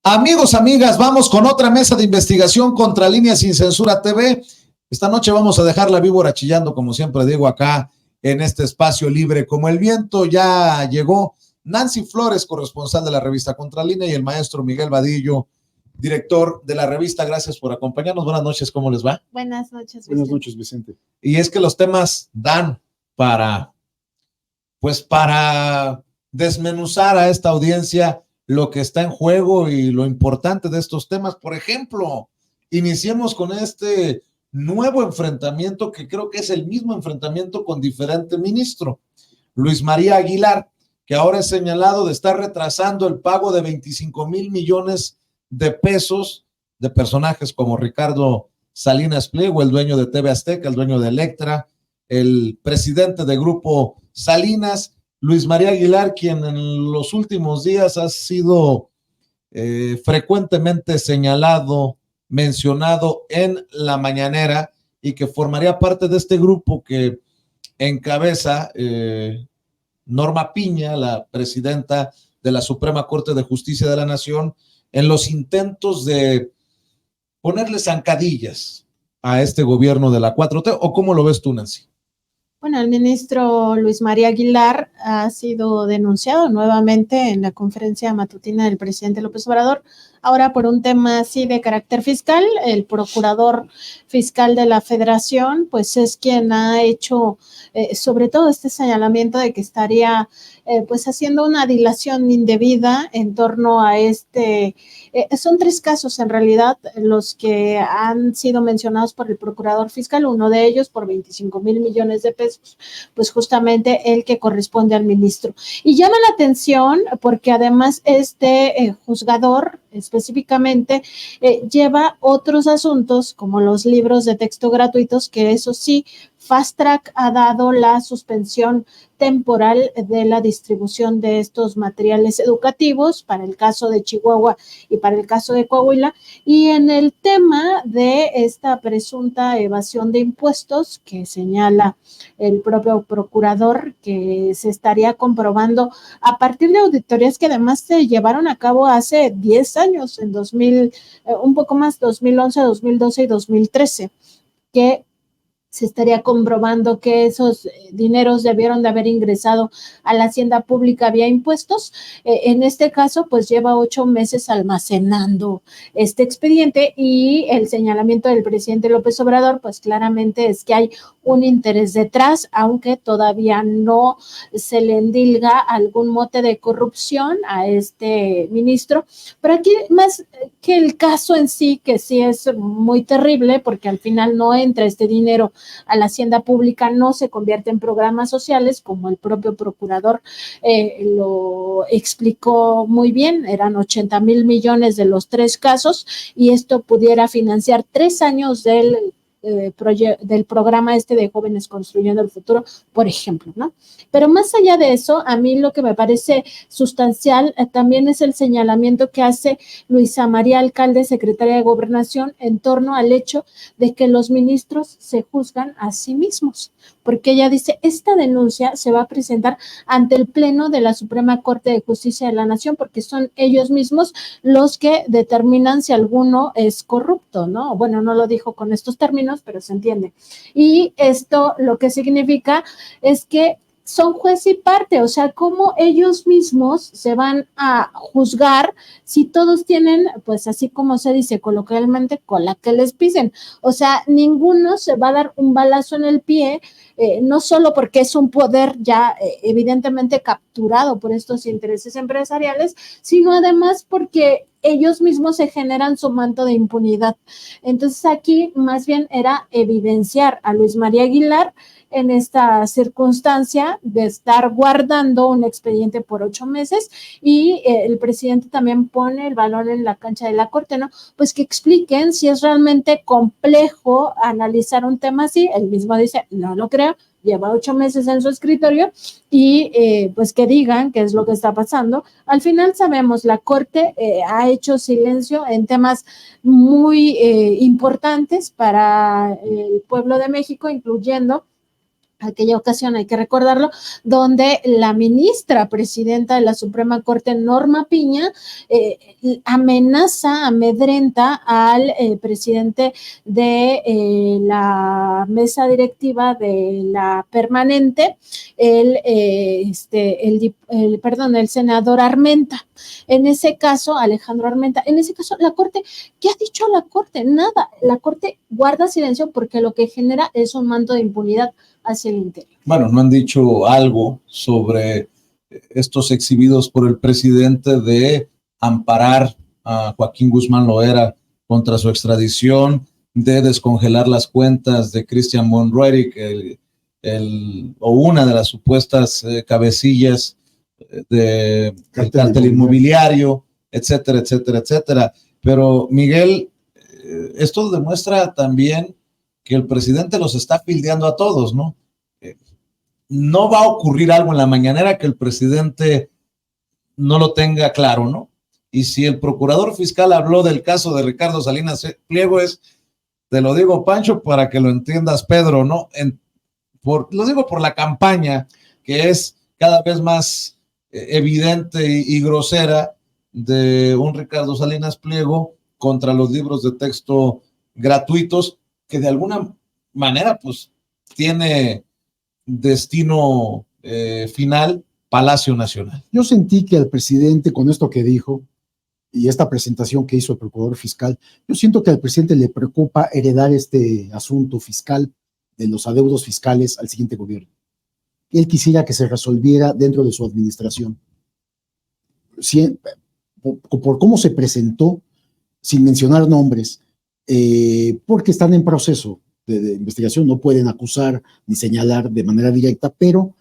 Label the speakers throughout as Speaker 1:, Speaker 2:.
Speaker 1: Amigos, amigas, vamos con otra mesa de investigación contra Línea Sin Censura TV. Esta noche vamos a dejar la víbora chillando, como siempre digo, acá en este espacio libre. Como el viento ya llegó Nancy Flores, corresponsal de la revista Contralínea, y el maestro Miguel Vadillo, director de la revista. Gracias por acompañarnos. Buenas noches, ¿cómo les va?
Speaker 2: Buenas noches, Vicente.
Speaker 3: Buenas noches, Vicente.
Speaker 1: Y es que los temas dan para desmenuzar a esta audiencia lo que está en juego y lo importante de estos temas. Por ejemplo, iniciemos con este nuevo enfrentamiento, que creo que es el mismo enfrentamiento con diferente ministro, Luis María Aguilar, que ahora es señalado de estar retrasando el pago de 25 mil millones de pesos de personajes como Ricardo Salinas Pliego, el dueño de TV Azteca, el dueño de Electra, el presidente de Grupo Salinas, Luis María Aguilar, quien en los últimos días ha sido frecuentemente señalado, mencionado en la mañanera, y que formaría parte de este grupo que encabeza Norma Piña, la presidenta de la Suprema Corte de Justicia de la Nación, en los intentos de ponerle zancadillas a este gobierno de la 4T. ¿O cómo lo ves tú, Nancy?
Speaker 2: Bueno, el ministro Luis María Aguilar ha sido denunciado nuevamente en la conferencia matutina del presidente López Obrador, ahora por un tema así de carácter fiscal. El procurador fiscal de la Federación, pues es quien ha hecho sobre todo este señalamiento de que estaría pues haciendo una dilación indebida en torno a son 3 casos en realidad los que han sido mencionados por el procurador fiscal, uno de ellos por 25 mil millones de pesos, pues justamente el que corresponde al ministro. Y llama la atención porque además este juzgador específicamente lleva otros asuntos como los libros de texto gratuitos, que eso sí, Fast Track ha dado la suspensión temporal de la distribución de estos materiales educativos para el caso de Chihuahua y para el caso de Coahuila. Y en el tema de esta presunta evasión de impuestos que señala el propio procurador, que se estaría comprobando a partir de auditorías que además se llevaron a cabo hace 10 años, en un poco más, 2011, 2012 y 2013, que se estaría comprobando que esos dineros debieron de haber ingresado a la hacienda pública vía impuestos. En este caso, pues lleva 8 meses almacenando este expediente, y el señalamiento del presidente López Obrador, pues claramente es que hay un interés detrás, aunque todavía no se le endilga algún mote de corrupción a este ministro. Pero aquí, más que el caso en sí, que sí es muy terrible, porque al final no entra este dinero a la hacienda pública, no se convierte en programas sociales, como el propio procurador lo explicó muy bien. Eran 80 mil millones de los 3 casos, y esto pudiera financiar 3 años del programa de Jóvenes Construyendo el Futuro, por ejemplo, ¿no? Pero más allá de eso, a mí lo que me parece sustancial también es el señalamiento que hace Luisa María Alcalde, secretaria de Gobernación, en torno al hecho de que los ministros se juzgan a sí mismos, porque ella dice, esta denuncia se va a presentar ante el Pleno de la Suprema Corte de Justicia de la Nación, porque son ellos mismos los que determinan si alguno es corrupto, ¿no? Bueno, no lo dijo con estos términos, pero se entiende. Y esto lo que significa es que son juez y parte, o sea, cómo ellos mismos se van a juzgar si todos tienen, pues así como se dice coloquialmente, cola que les pisen. O sea, ninguno se va a dar un balazo en el pie, no solo porque es un poder ya evidentemente capturado por estos intereses empresariales, sino además porque ellos mismos se generan su manto de impunidad. Entonces aquí más bien era evidenciar a Luis María Aguilar en esta circunstancia de estar guardando un expediente por 8 meses, y el presidente también pone el balón en la cancha de la Corte, ¿no? Pues que expliquen si es realmente complejo analizar un tema así. Él mismo dice, no lo creo, lleva 8 meses en su escritorio, y pues que digan qué es lo que está pasando. Al final sabemos, la Corte ha hecho silencio en temas muy importantes para el pueblo de México, incluyendo aquella ocasión, hay que recordarlo, donde la ministra presidenta de la Suprema Corte, Norma Piña, amedrenta al presidente de la mesa directiva de la permanente, el senador Armenta. En ese caso, Alejandro Armenta, en ese caso, la Corte, ¿qué ha dicho la Corte? Nada, la Corte guarda silencio porque lo que genera es un manto de impunidad hacia el interior.
Speaker 1: Bueno, no han dicho algo sobre estos exhibidos por el presidente de amparar a Joaquín Guzmán Loera contra su extradición, de descongelar las cuentas de Christian von Roerich, o una de las supuestas cabecillas del cártel inmobiliario, etcétera, etcétera, etcétera. Pero, Miguel, esto demuestra también que el presidente los está fildeando a todos, ¿no? No va a ocurrir algo en la mañanera que el presidente no lo tenga claro, ¿no? Y si el procurador fiscal habló del caso de Ricardo Salinas Pliego, te lo digo, Pancho, para que lo entiendas, Pedro, ¿no? Lo digo por la campaña que es cada vez más evidente y grosera de un Ricardo Salinas Pliego contra los libros de texto gratuitos, que de alguna manera, pues, tiene destino final, Palacio Nacional.
Speaker 3: Yo sentí que al presidente, con esto que dijo y esta presentación que hizo el procurador fiscal, yo siento que al presidente le preocupa heredar este asunto fiscal de los adeudos fiscales al siguiente gobierno. Él quisiera que se resolviera dentro de su administración. Por cómo se presentó, sin mencionar nombres, porque están en proceso de investigación, no pueden acusar ni señalar de manera directa, pero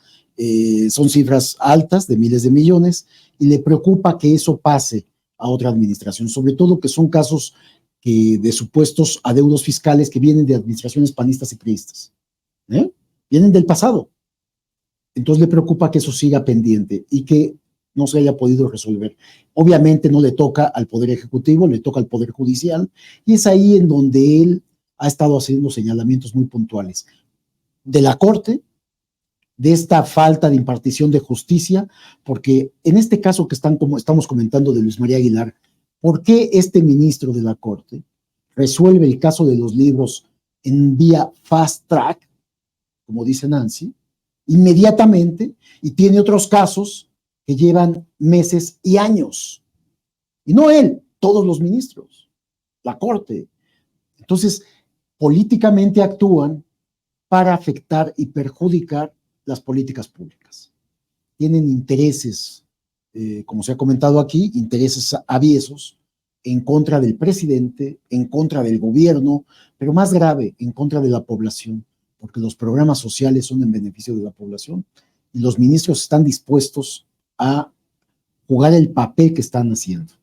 Speaker 3: son cifras altas de miles de millones y le preocupa que eso pase a otra administración, sobre todo que son casos de supuestos adeudos fiscales que vienen de administraciones panistas y priistas, vienen del pasado. Entonces le preocupa que eso siga pendiente y que no se haya podido resolver. Obviamente no le toca al Poder Ejecutivo, le toca al Poder Judicial, y es ahí en donde él ha estado haciendo señalamientos muy puntuales de la Corte, de esta falta de impartición de justicia, porque en este caso que estamos comentando de Luis María Aguilar, ¿por qué este ministro de la Corte resuelve el caso de los libros en vía fast track, como dice Nancy, inmediatamente, y tiene otros casos que llevan meses y años? Y no él, todos los ministros, la Corte. Entonces, políticamente actúan para afectar y perjudicar las políticas públicas. Tienen intereses, como se ha comentado aquí, intereses aviesos en contra del presidente, en contra del gobierno, pero más grave, en contra de la población, porque los programas sociales son en beneficio de la población y los ministros están dispuestos a jugar el papel que están haciendo,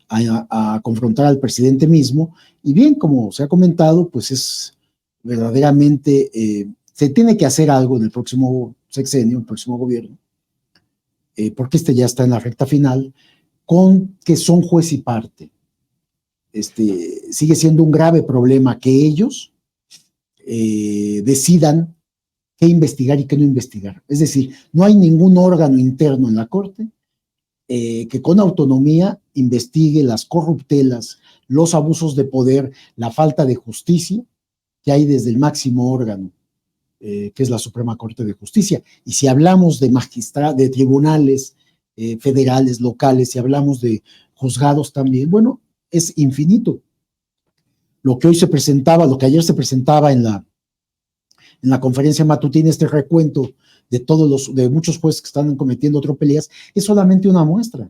Speaker 3: a confrontar al presidente mismo. Y bien, como se ha comentado, pues es verdaderamente, se tiene que hacer algo en el próximo sexenio, el próximo gobierno, porque ya está en la recta final, con que son juez y parte. Sigue siendo un grave problema que ellos decidan qué investigar y qué no investigar. Es decir, no hay ningún órgano interno en la Corte que con autonomía investigue las corruptelas, los abusos de poder, la falta de justicia que hay desde el máximo órgano, que es la Suprema Corte de Justicia. Y si hablamos de tribunales federales, locales, si hablamos de juzgados también, bueno, es infinito. Lo que ayer se presentaba en la conferencia matutina, este recuento de muchos jueces que están cometiendo tropelías, es solamente una muestra.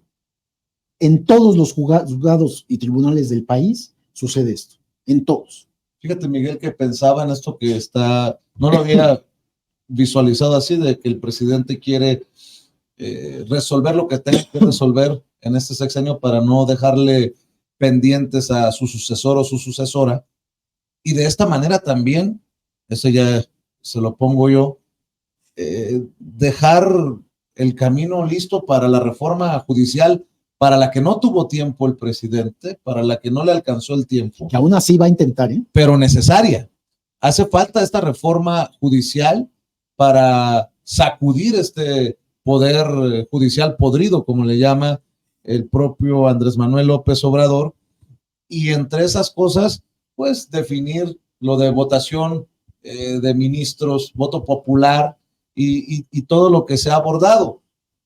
Speaker 3: En todos los juzgados y tribunales del país sucede esto, en todos.
Speaker 1: Fíjate, Miguel, que pensaba en esto que no lo había visualizado así, de que el presidente quiere resolver lo que tenga que resolver en este sexenio para no dejarle pendientes a su sucesor o su sucesora, y de esta manera también, eso ya se lo pongo yo, dejar el camino listo para la reforma judicial, para la que no tuvo tiempo el presidente, para la que no le alcanzó el tiempo.
Speaker 3: Que aún así va a intentar,
Speaker 1: pero necesaria. Hace falta esta reforma judicial para sacudir este poder judicial podrido, como le llama el propio Andrés Manuel López Obrador, y entre esas cosas, pues definir lo de votación de ministros, voto popular y todo lo que se ha abordado.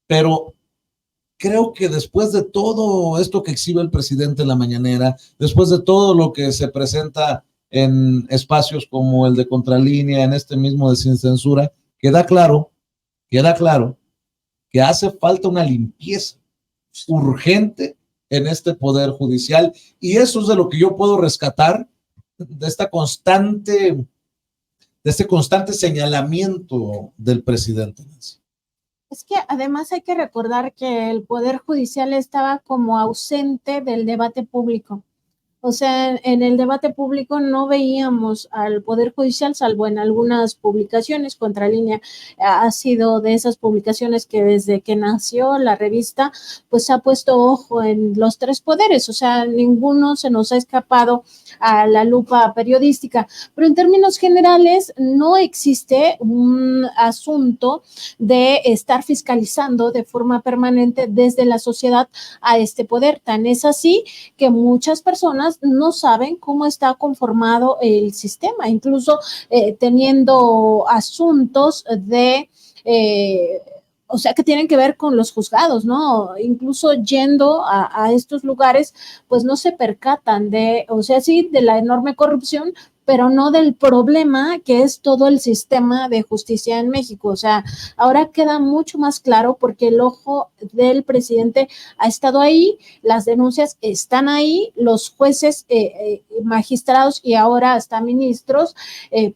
Speaker 1: Pero creo que después de todo esto que exhibe el presidente en la mañanera, después de todo lo que se presenta en espacios como el de Contralínea, en este mismo de Sin Censura, queda claro que hace falta una limpieza urgente en este poder judicial, y eso es de lo que yo puedo rescatar de este constante señalamiento del presidente.
Speaker 2: Es que además hay que recordar que el Poder Judicial estaba como ausente del debate público. O sea, en el debate público no veíamos al Poder Judicial, salvo en algunas publicaciones. Contralínea ha sido de esas publicaciones que desde que nació la revista, pues ha puesto ojo en los tres poderes. O sea, ninguno se nos ha escapado a la lupa periodística. Pero en términos generales, no existe un asunto de estar fiscalizando de forma permanente desde la sociedad a este poder. Tan es así que muchas personas no saben cómo está conformado el sistema, incluso teniendo asuntos de o sea, que tienen que ver con los juzgados, ¿no? Incluso yendo a estos lugares, pues no se percatan de, o sea, sí, de la enorme corrupción, pero no del problema que es todo el sistema de justicia en México. O sea, ahora queda mucho más claro porque el ojo del presidente ha estado ahí, las denuncias están ahí, los jueces, magistrados y ahora hasta ministros,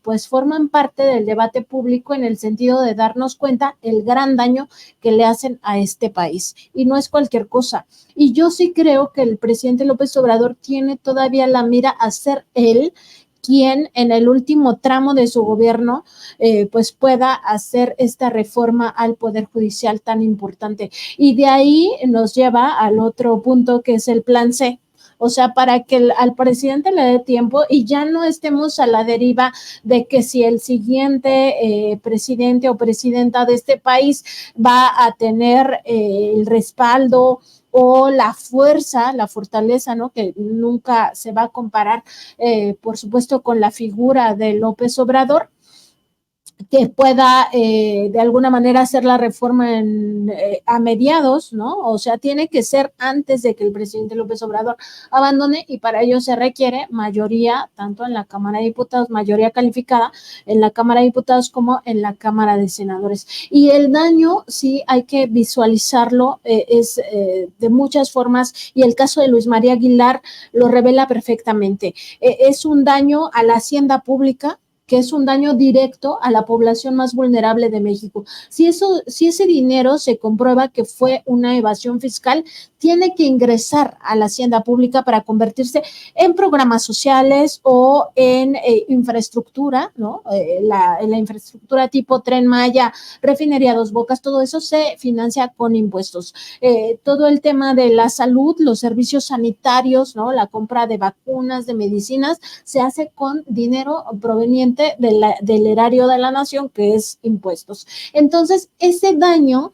Speaker 2: pues forman parte del debate público en el sentido de darnos cuenta el gran daño que le hacen a este país. Y no es cualquier cosa. Y yo sí creo que el presidente López Obrador tiene todavía la mira a ser él quien en el último tramo de su gobierno pues pueda hacer esta reforma al Poder Judicial tan importante. Y de ahí nos lleva al otro punto que es el plan C. O sea, para que al presidente le dé tiempo y ya no estemos a la deriva de que si el siguiente presidente o presidenta de este país va a tener el respaldo o la fuerza, la fortaleza, ¿no? Que nunca se va a comparar, por supuesto, con la figura de López Obrador, que pueda de alguna manera hacer la reforma a mediados, ¿no? O sea, tiene que ser antes de que el presidente López Obrador abandone y para ello se requiere mayoría, tanto en la Cámara de Diputados, mayoría calificada en la Cámara de Diputados como en la Cámara de Senadores. Y el daño, sí, hay que visualizarlo, es de muchas formas y el caso de Luis María Aguilar lo revela perfectamente. Es un daño a la hacienda pública, que es un daño directo a la población más vulnerable de México. Si ese dinero se comprueba que fue una evasión fiscal, tiene que ingresar a la hacienda pública para convertirse en programas sociales o en infraestructura, ¿no? La infraestructura tipo Tren Maya, Refinería Dos Bocas, todo eso se financia con impuestos. Todo el tema de la salud, los servicios sanitarios, ¿no? La compra de vacunas, de medicinas, se hace con dinero proveniente del erario de la nación, que es impuestos. Entonces, ese daño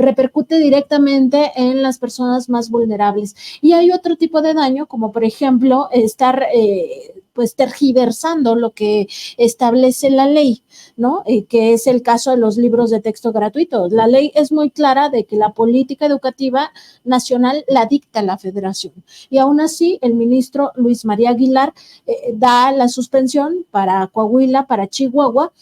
Speaker 2: repercute directamente en las personas más vulnerables. Y hay otro tipo de daño, como por ejemplo, estar pues tergiversando lo que establece la ley, ¿no? Que es el caso de los libros de texto gratuitos. La ley es muy clara de que la política educativa nacional la dicta la federación. Y aún así, el ministro Luis María Aguilar da la suspensión para Coahuila, para Chihuahua,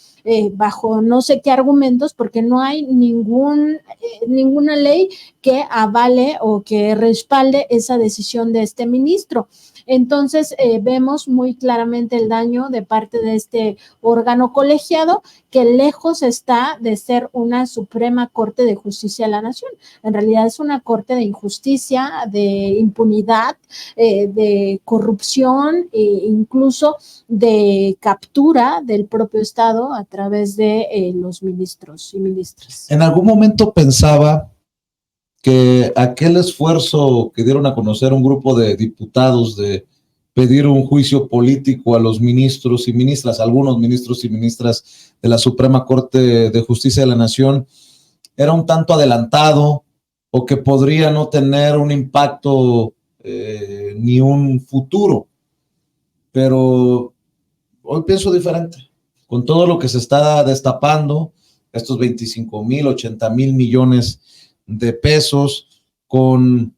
Speaker 2: bajo no sé qué argumentos, porque no hay ninguna ley que avale o que respalde esa decisión de este ministro. Entonces, vemos muy claramente el daño de parte de este órgano colegiado que lejos está de ser una Suprema Corte de Justicia de la Nación. En realidad es una corte de injusticia, de impunidad, de corrupción e incluso de captura del propio Estado a través de los ministros y ministras.
Speaker 1: En algún momento pensaba que aquel esfuerzo que dieron a conocer un grupo de diputados de pedir un juicio político a los ministros y ministras, algunos ministros y ministras de la Suprema Corte de Justicia de la Nación, era un tanto adelantado o que podría no tener un impacto ni un futuro. Pero hoy pienso diferente. Con todo lo que se está destapando, estos 25,000, 80,000 millones de pesos, con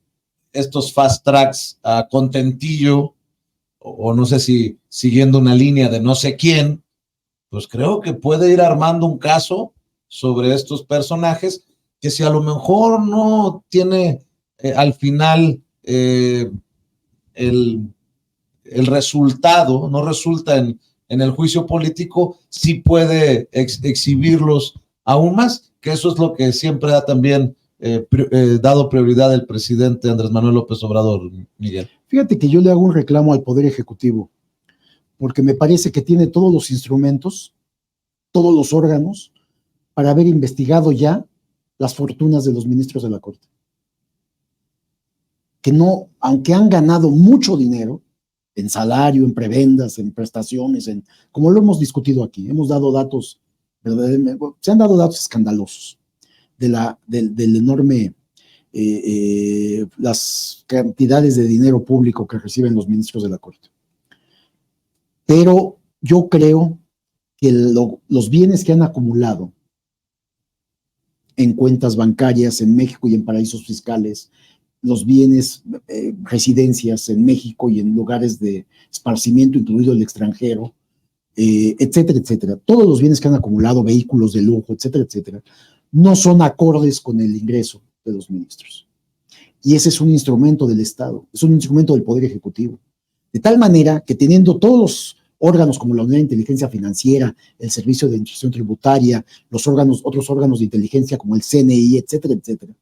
Speaker 1: estos fast tracks a contentillo, o no sé si siguiendo una línea de no sé quién, pues creo que puede ir armando un caso sobre estos personajes que si a lo mejor no tiene al final el resultado, no resulta en el juicio político, sí puede exhibirlos aún más, que eso es lo que siempre ha también dado prioridad el presidente Andrés Manuel López Obrador, Miguel.
Speaker 3: Fíjate que yo le hago un reclamo al Poder Ejecutivo, porque me parece que tiene todos los instrumentos, todos los órganos, para haber investigado ya las fortunas de los ministros de la Corte. Que no, aunque han ganado mucho dinero, en salario, en prebendas, en prestaciones, como lo hemos discutido aquí, hemos dado datos, se han dado datos escandalosos del enorme, las cantidades de dinero público que reciben los ministros de la Corte. Pero yo creo que los bienes que han acumulado en cuentas bancarias en México y en paraísos fiscales, los bienes, residencias en México y en lugares de esparcimiento, incluido el extranjero, etcétera, etcétera. Todos los bienes que han acumulado, vehículos de lujo, etcétera, etcétera, no son acordes con el ingreso de los ministros. Y ese es un instrumento del Estado, es un instrumento del Poder Ejecutivo. De tal manera que teniendo todos los órganos como la Unidad de Inteligencia Financiera, el Servicio de Administración Tributaria, otros órganos de inteligencia como el CNI, etcétera, etcétera,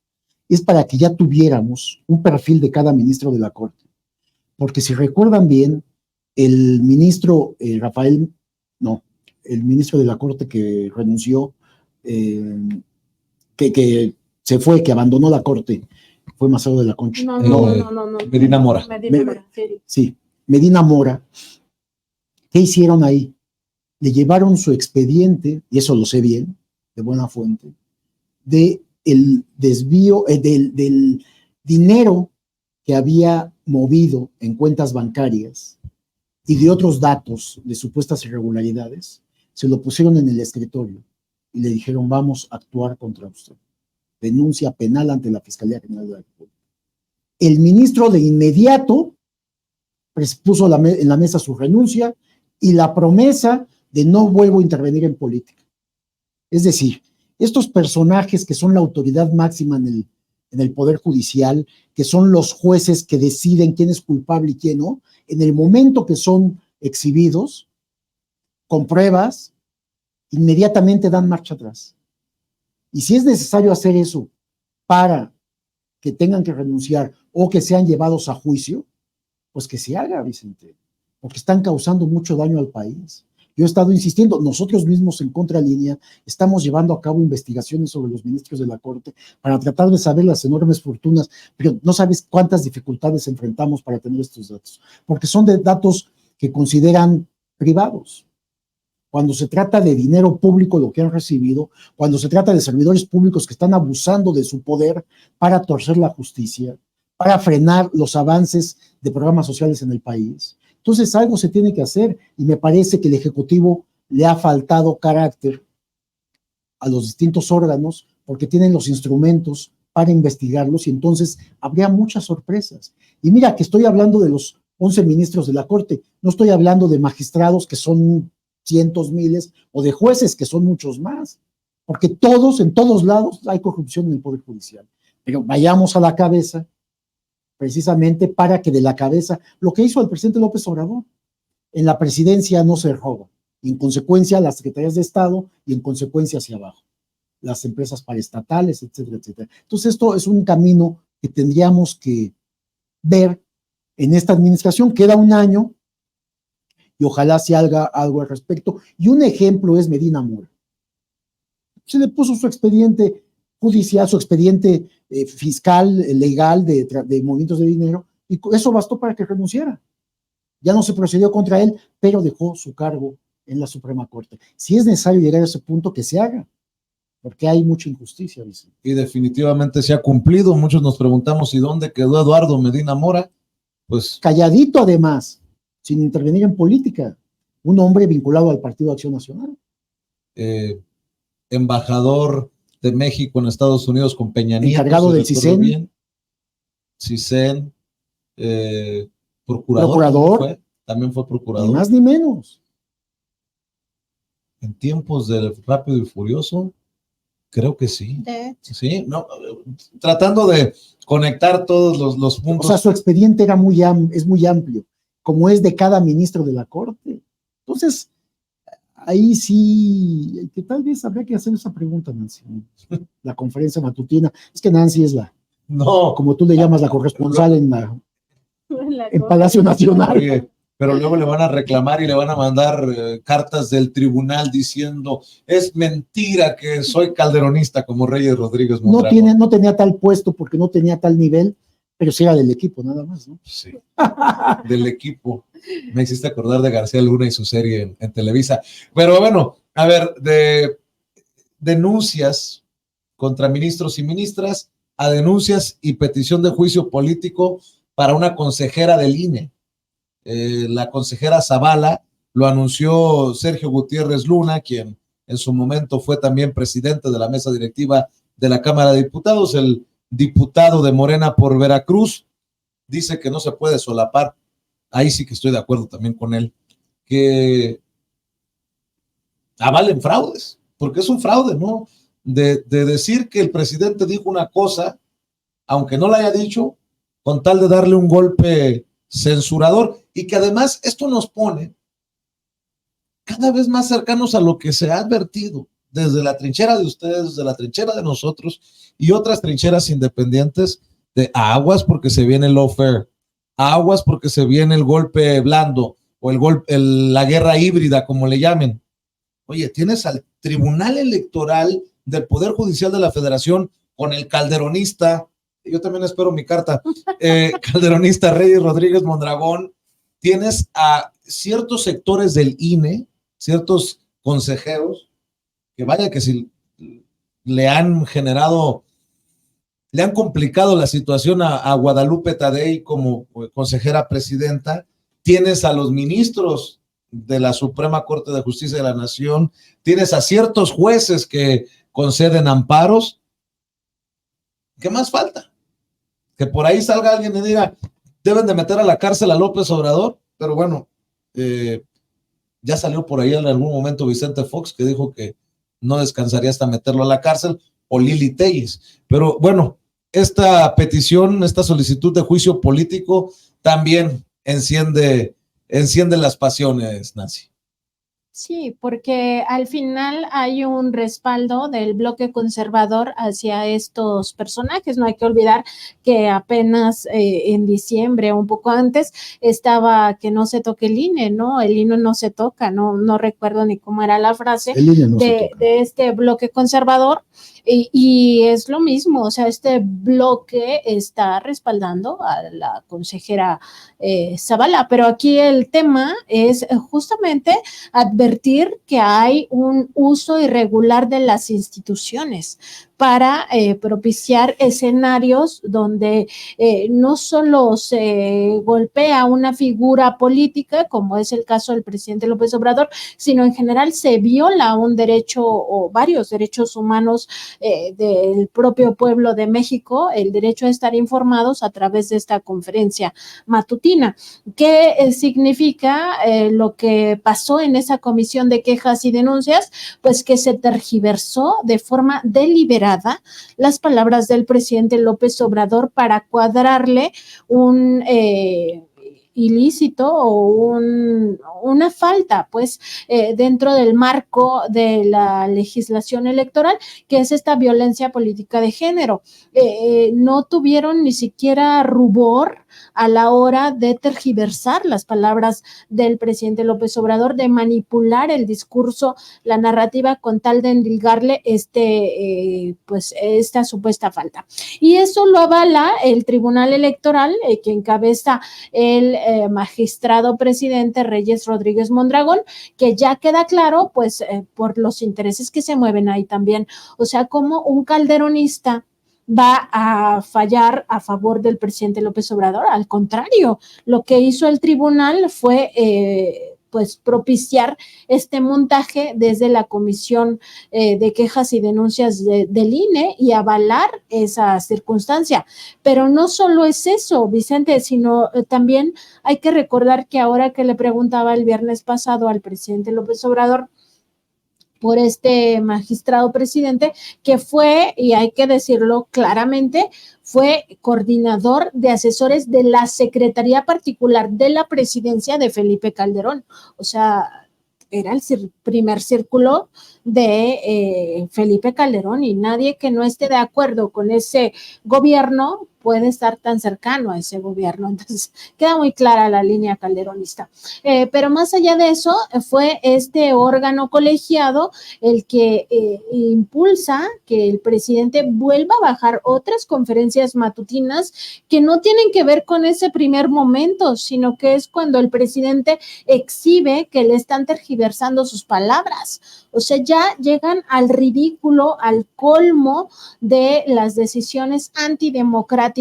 Speaker 3: es para que ya tuviéramos un perfil de cada ministro de la Corte. Porque si recuerdan bien, el ministro el ministro de la Corte que renunció, que se fue, que abandonó la Corte, fue Macedo de la Concha.
Speaker 2: No.
Speaker 1: Medina Mora.
Speaker 3: Sí, Medina Mora. ¿Qué hicieron ahí? Le llevaron su expediente, y eso lo sé bien, de buena fuente, de el desvío del dinero que había movido en cuentas bancarias y de otros datos de supuestas irregularidades, se lo pusieron en el escritorio y le dijeron: vamos a actuar contra usted. Denuncia penal ante la Fiscalía General de la República. El ministro de inmediato puso en la mesa su renuncia y la promesa de no vuelvo a intervenir en política. Es decir, estos personajes que son la autoridad máxima en el Poder Judicial, que son los jueces que deciden quién es culpable y quién no, en el momento que son exhibidos con pruebas, inmediatamente dan marcha atrás. Y si es necesario hacer eso para que tengan que renunciar o que sean llevados a juicio, pues que se haga, Vicente, porque están causando mucho daño al país. Yo he estado insistiendo, nosotros mismos en Contralínea estamos llevando a cabo investigaciones sobre los ministros de la Corte para tratar de saber las enormes fortunas, pero no sabes cuántas dificultades enfrentamos para tener estos datos, porque son de datos que consideran privados. Cuando se trata de dinero público, lo que han recibido, cuando se trata de servidores públicos que están abusando de su poder para torcer la justicia, para frenar los avances de programas sociales en el país. Entonces algo se tiene que hacer y me parece que el Ejecutivo le ha faltado carácter a los distintos órganos porque tienen los instrumentos para investigarlos y entonces habría muchas sorpresas. Y mira que estoy hablando de los 11 ministros de la Corte, no estoy hablando de magistrados que son cientos, miles, o de jueces que son muchos más, porque en todos lados hay corrupción en el Poder Judicial. Pero vayamos a la cabeza, precisamente para que de la cabeza, lo que hizo el presidente López Obrador, en la presidencia no se roba, y en consecuencia las secretarías de Estado y en consecuencia hacia abajo, las empresas paraestatales, etcétera, etcétera. Entonces esto es un camino que tendríamos que ver en esta administración. Queda un año y ojalá se haga algo al respecto. Y un ejemplo es Medina Mora. Se le puso su expediente judicial, su expediente fiscal, legal de movimientos de dinero, y eso bastó para que renunciara. ya no se procedió contra él, pero dejó su cargo en la Suprema Corte. Si es necesario llegar a ese punto, que se haga, porque hay mucha injusticia, dice.
Speaker 1: Y definitivamente se ha cumplido. Muchos nos preguntamos, ¿y dónde quedó Eduardo Medina Mora? Pues
Speaker 3: calladito además, sin intervenir en política, un hombre vinculado al Partido Acción Nacional.
Speaker 1: Embajador de México en Estados Unidos con Peña Nieto.
Speaker 3: Encargado del CISEN.
Speaker 1: CISEN, procurador. También fue procurador.
Speaker 3: Ni más ni menos.
Speaker 1: En tiempos del Rápido y Furioso, creo que sí. Sí, no, tratando de conectar todos los puntos.
Speaker 3: O sea, su expediente es muy amplio, como es de cada ministro de la Corte. Entonces, ahí sí, que tal vez habría que hacer esa pregunta, Nancy. La conferencia matutina. Es que Nancy es como tú le llamas, la corresponsal en Palacio Nacional.
Speaker 1: Oye, pero luego le van a reclamar y le van a mandar cartas del tribunal diciendo, es mentira que soy calderonista como Reyes Rodríguez Mondragón.
Speaker 3: No tenía tal puesto porque no tenía tal nivel, pero sí era del equipo, nada más, ¿no?
Speaker 1: Sí, del equipo. Me hiciste acordar de García Luna y su serie en Televisa. Pero bueno, a ver, de denuncias contra ministros y ministras a denuncias y petición de juicio político para una consejera del INE. La consejera Zavala, lo anunció Sergio Gutiérrez Luna, quien en su momento fue también presidente de la mesa directiva de la Cámara de Diputados, el diputado de Morena por Veracruz, dice que no se puede solapar, ahí sí que estoy de acuerdo también con él, que avalen fraudes, porque es un fraude, ¿no? De decir que el presidente dijo una cosa, aunque no la haya dicho, con tal de darle un golpe censurador, y que además esto nos pone cada vez más cercanos a lo que se ha advertido desde la trinchera de ustedes, desde la trinchera de nosotros y otras trincheras independientes, de aguas porque se viene el lawfare, aguas porque se viene el golpe blando o la guerra híbrida, como le llamen. Oye, tienes al Tribunal Electoral del Poder Judicial de la Federación con el calderonista, yo también espero mi carta, calderonista Reyes Rodríguez Mondragón, tienes a ciertos sectores del INE, ciertos consejeros, que vaya que si le han complicado la situación a Guadalupe Tadei como consejera presidenta, tienes a los ministros de la Suprema Corte de Justicia de la Nación, tienes a ciertos jueces que conceden amparos. ¿Qué más falta? Que por ahí salga alguien y diga, deben de meter a la cárcel a López Obrador, pero bueno, ya salió por ahí en algún momento Vicente Fox que dijo que no descansaría hasta meterlo a la cárcel, o Lili Telles. Pero bueno, esta petición, esta solicitud de juicio político también enciende las pasiones, Nancy.
Speaker 2: Sí, porque al final hay un respaldo del bloque conservador hacia estos personajes. No hay que olvidar que apenas en diciembre o un poco antes estaba que no se toque el INE, ¿no? El INE no se toca, no recuerdo ni cómo era la frase de este bloque conservador. Y es lo mismo, o sea, este bloque está respaldando a la consejera Zavala, pero aquí el tema es justamente advertir que hay un uso irregular de las instituciones para propiciar escenarios donde no solo se golpea una figura política, como es el caso del presidente López Obrador, sino en general se viola un derecho o varios derechos humanos del propio pueblo de México, el derecho a estar informados a través de esta conferencia matutina. ¿Qué significa lo que pasó en esa comisión de quejas y denuncias? Pues que se tergiversó de forma deliberada las palabras del presidente López Obrador para cuadrarle un ilícito o una falta, pues, dentro del marco de la legislación electoral, que es esta violencia política de género. No tuvieron ni siquiera rubor a la hora de tergiversar las palabras del presidente López Obrador, de manipular el discurso, la narrativa, con tal de endilgarle pues esta supuesta falta. Y eso lo avala el Tribunal Electoral, que encabeza el magistrado presidente Reyes Rodríguez Mondragón, que ya queda claro, pues, por los intereses que se mueven ahí también. O sea, como un calderonista va a fallar a favor del presidente López Obrador. Al contrario, lo que hizo el tribunal fue pues propiciar este montaje desde la Comisión de Quejas y Denuncias del INE y avalar esa circunstancia. Pero no solo es eso, Vicente, sino también hay que recordar que ahora que le preguntaba el viernes pasado al presidente López Obrador por este magistrado presidente, que fue, y hay que decirlo claramente, fue coordinador de asesores de la Secretaría Particular de la Presidencia de Felipe Calderón. O sea, era el primer círculo de Felipe Calderón, y nadie que no esté de acuerdo con ese gobierno puede estar tan cercano a ese gobierno. Entonces, queda muy clara la línea calderonista. Pero más allá de eso, fue este órgano colegiado el que impulsa que el presidente vuelva a bajar otras conferencias matutinas que no tienen que ver con ese primer momento, sino que es cuando el presidente exhibe que le están tergiversando sus palabras. O sea, ya llegan al ridículo, al colmo de las decisiones antidemocráticas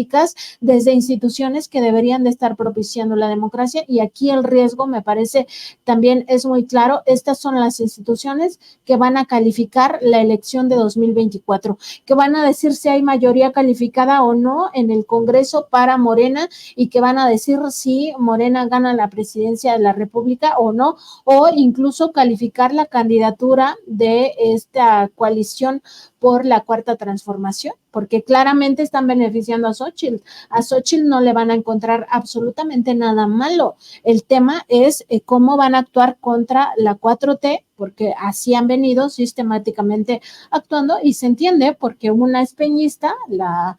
Speaker 2: desde instituciones que deberían de estar propiciando la democracia. Y aquí el riesgo, me parece, también es muy claro. Estas son las instituciones que van a calificar la elección de 2024, que van a decir si hay mayoría calificada o no en el Congreso para Morena, y que van a decir si Morena gana la presidencia de la República o no, o incluso calificar la candidatura de esta coalición por la Cuarta Transformación, porque claramente están beneficiando a Xóchitl. A Xóchitl no le van a encontrar absolutamente nada malo. El tema es cómo van a actuar contra la 4T, porque así han venido sistemáticamente actuando, y se entiende porque una es peñista, la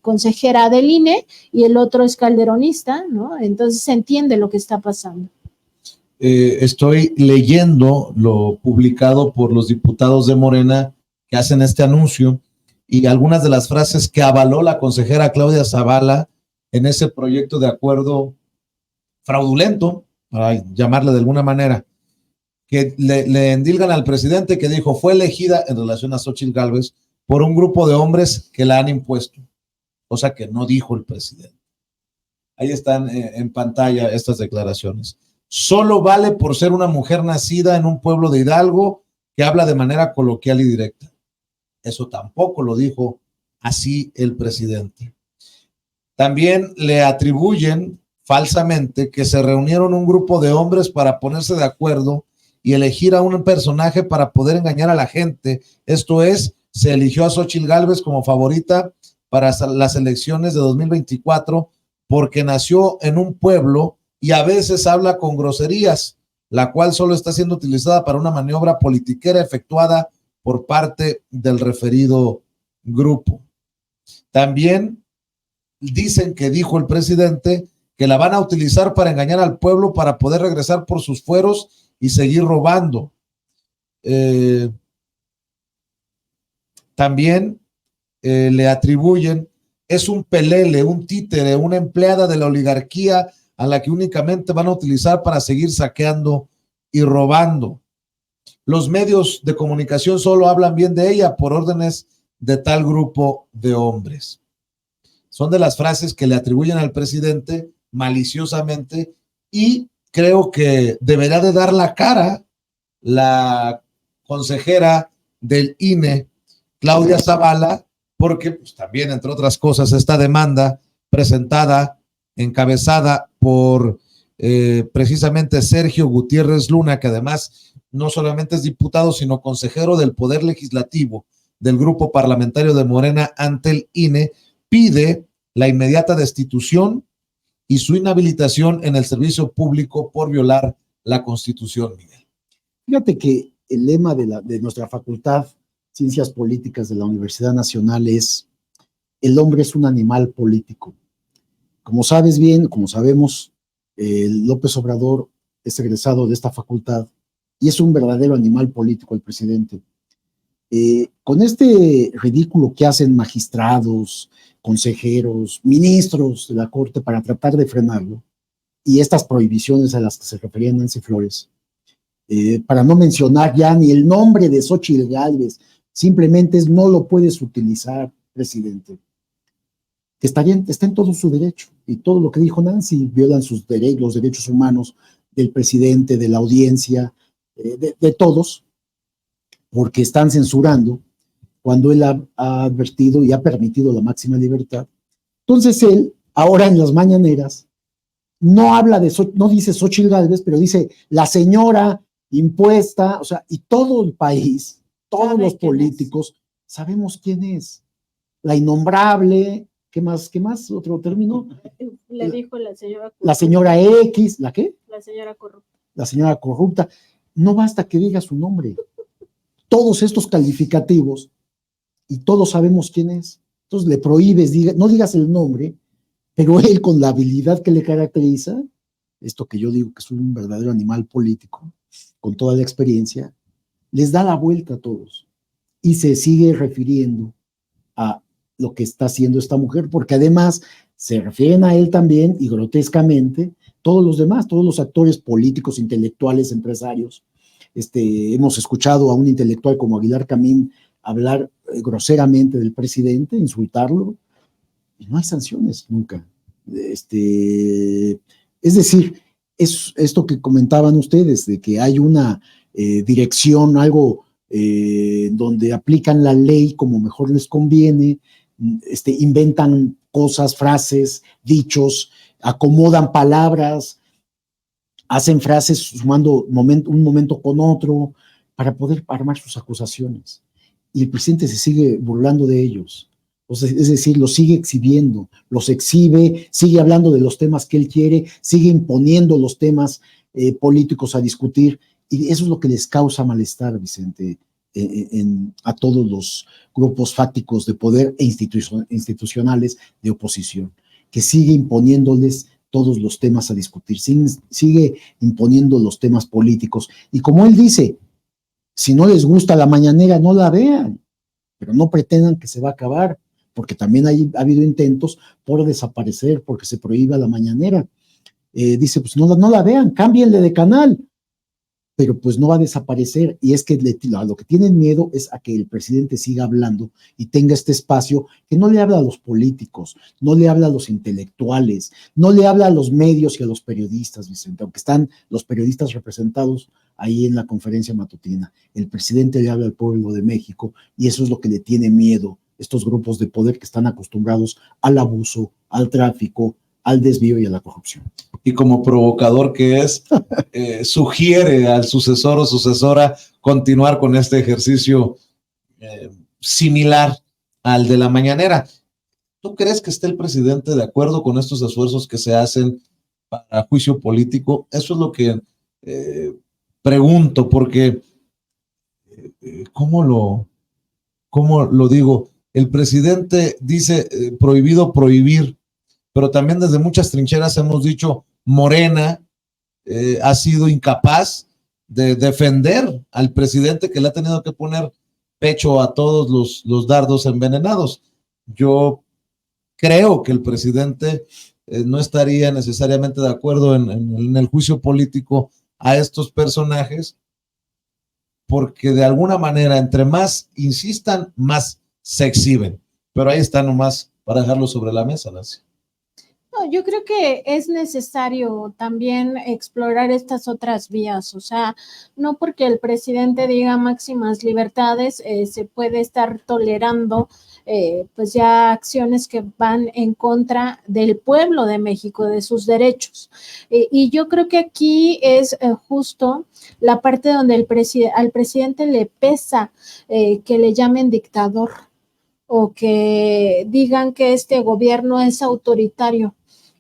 Speaker 2: consejera del INE, y el otro es calderonista, ¿no? Entonces se entiende lo que está pasando.
Speaker 1: Estoy leyendo lo publicado por los diputados de Morena que hacen este anuncio, y algunas de las frases que avaló la consejera Claudia Zavala en ese proyecto de acuerdo fraudulento, para llamarle de alguna manera, que le endilgan al presidente, que dijo fue elegida en relación a Xóchitl Gálvez por un grupo de hombres que la han impuesto, cosa que no dijo el presidente. Ahí están en pantalla estas declaraciones. Solo vale por ser una mujer nacida en un pueblo de Hidalgo que habla de manera coloquial y directa. Eso tampoco lo dijo así el presidente. También le atribuyen falsamente que se reunieron un grupo de hombres para ponerse de acuerdo y elegir a un personaje para poder engañar a la gente. Esto es, se eligió a Xóchitl Gálvez como favorita para las elecciones de 2024 porque nació en un pueblo y a veces habla con groserías, la cual solo está siendo utilizada para una maniobra politiquera efectuada por parte del referido grupo. También dicen que dijo el presidente que la van a utilizar para engañar al pueblo para poder regresar por sus fueros y seguir robando. También le atribuyen, es un pelele, un títere, una empleada de la oligarquía a la que únicamente van a utilizar para seguir saqueando y robando. Los medios de comunicación solo hablan bien de ella por órdenes de tal grupo de hombres. Son de las frases que le atribuyen al presidente maliciosamente, y creo que deberá de dar la cara la consejera del INE, Claudia Zavala, porque pues, también, entre otras cosas, esta demanda presentada, encabezada por precisamente Sergio Gutiérrez Luna, que además no solamente es diputado, sino consejero del Poder Legislativo del Grupo Parlamentario de Morena ante el INE, pide la inmediata destitución y su inhabilitación en el servicio público por violar la Constitución, Miguel.
Speaker 3: Fíjate que el lema de nuestra facultad, Ciencias Políticas de la Universidad Nacional, es: el hombre es un animal político. Como sabes bien, como sabemos, López Obrador es egresado de esta facultad y es un verdadero animal político el presidente. Con este ridículo que hacen magistrados, consejeros, ministros de la Corte para tratar de frenarlo, y estas prohibiciones a las que se refería Nancy Flores, para no mencionar ya ni el nombre de Xóchitl Gálvez, simplemente es no lo puedes utilizar, presidente. Está en todo su derecho, y todo lo que dijo Nancy violan sus derechos, los derechos humanos del presidente, de la audiencia, de todos, porque están censurando cuando él ha advertido y ha permitido la máxima libertad. Entonces él, ahora en las mañaneras, no habla no dice Xóchitl Gálvez, pero dice la señora impuesta, o sea, y todo el país, todos los políticos, sabemos quién es. La innombrable, ¿qué más? ¿Otro término?
Speaker 2: Le dijo la señora corrupta.
Speaker 3: La señora X, ¿la qué?
Speaker 2: La señora corrupta. La
Speaker 3: señora corrupta. No basta que diga su nombre. Todos estos calificativos, y todos sabemos quién es. Entonces le prohíbes, no digas el nombre, pero él, con la habilidad que le caracteriza, esto que yo digo que es un verdadero animal político, con toda la experiencia, les da la vuelta a todos y se sigue refiriendo a lo que está haciendo esta mujer, porque además se refieren a él también, y grotescamente, todos los demás, todos los actores políticos, intelectuales, empresarios. Hemos escuchado a un intelectual como Aguilar Camín hablar groseramente del presidente, insultarlo, y no hay sanciones nunca. Es decir, es esto que comentaban ustedes, de que hay una dirección, algo donde aplican la ley como mejor les conviene, inventan cosas, frases, dichos, acomodan palabras, hacen frases sumando un momento con otro para poder armar sus acusaciones. Y el presidente se sigue burlando de ellos. Es decir, los sigue exhibiendo, los exhibe, sigue hablando de los temas que él quiere, sigue imponiendo los temas políticos a discutir, y eso es lo que les causa malestar, Vicente, a todos los grupos fácticos de poder e institucionales de oposición, que sigue imponiéndoles todos los temas a discutir, sigue imponiendo los temas políticos, y como él dice, si no les gusta la mañanera, no la vean, pero no pretendan que se va a acabar, porque también ha habido intentos por desaparecer, porque se prohíba la mañanera. Dice, pues no la vean, cámbienle de canal, pero pues no va a desaparecer, y es que a lo que tienen miedo es a que el presidente siga hablando y tenga este espacio que no le habla a los políticos, no le habla a los intelectuales, no le habla a los medios y a los periodistas, Vicente, aunque están los periodistas representados ahí en la conferencia matutina. El presidente le habla al pueblo de México, y eso es lo que le tiene miedo estos grupos de poder que están acostumbrados al abuso, al tráfico, al desvío y a la corrupción.
Speaker 1: Y como provocador que es, sugiere al sucesor o sucesora continuar con este ejercicio similar al de la mañanera. ¿Tú crees que esté el presidente de acuerdo con estos esfuerzos que se hacen para juicio político? Eso es lo que pregunto, porque ¿cómo lo digo? El presidente dice prohibido prohibir, pero también desde muchas trincheras hemos dicho Morena ha sido incapaz de defender al presidente, que le ha tenido que poner pecho a todos los dardos envenenados. Yo creo que el presidente no estaría necesariamente de acuerdo en el juicio político a estos personajes, porque de alguna manera, entre más insistan, más se exhiben. Pero ahí está nomás para dejarlo sobre la mesa, Nancy.
Speaker 2: No, yo creo que es necesario también explorar estas otras vías, o sea, no porque el presidente diga máximas libertades, se puede estar tolerando pues ya acciones que van en contra del pueblo de México, de sus derechos. Y yo creo que aquí es justo la parte donde al presidente le pesa que le llamen dictador o que digan que este gobierno es autoritario.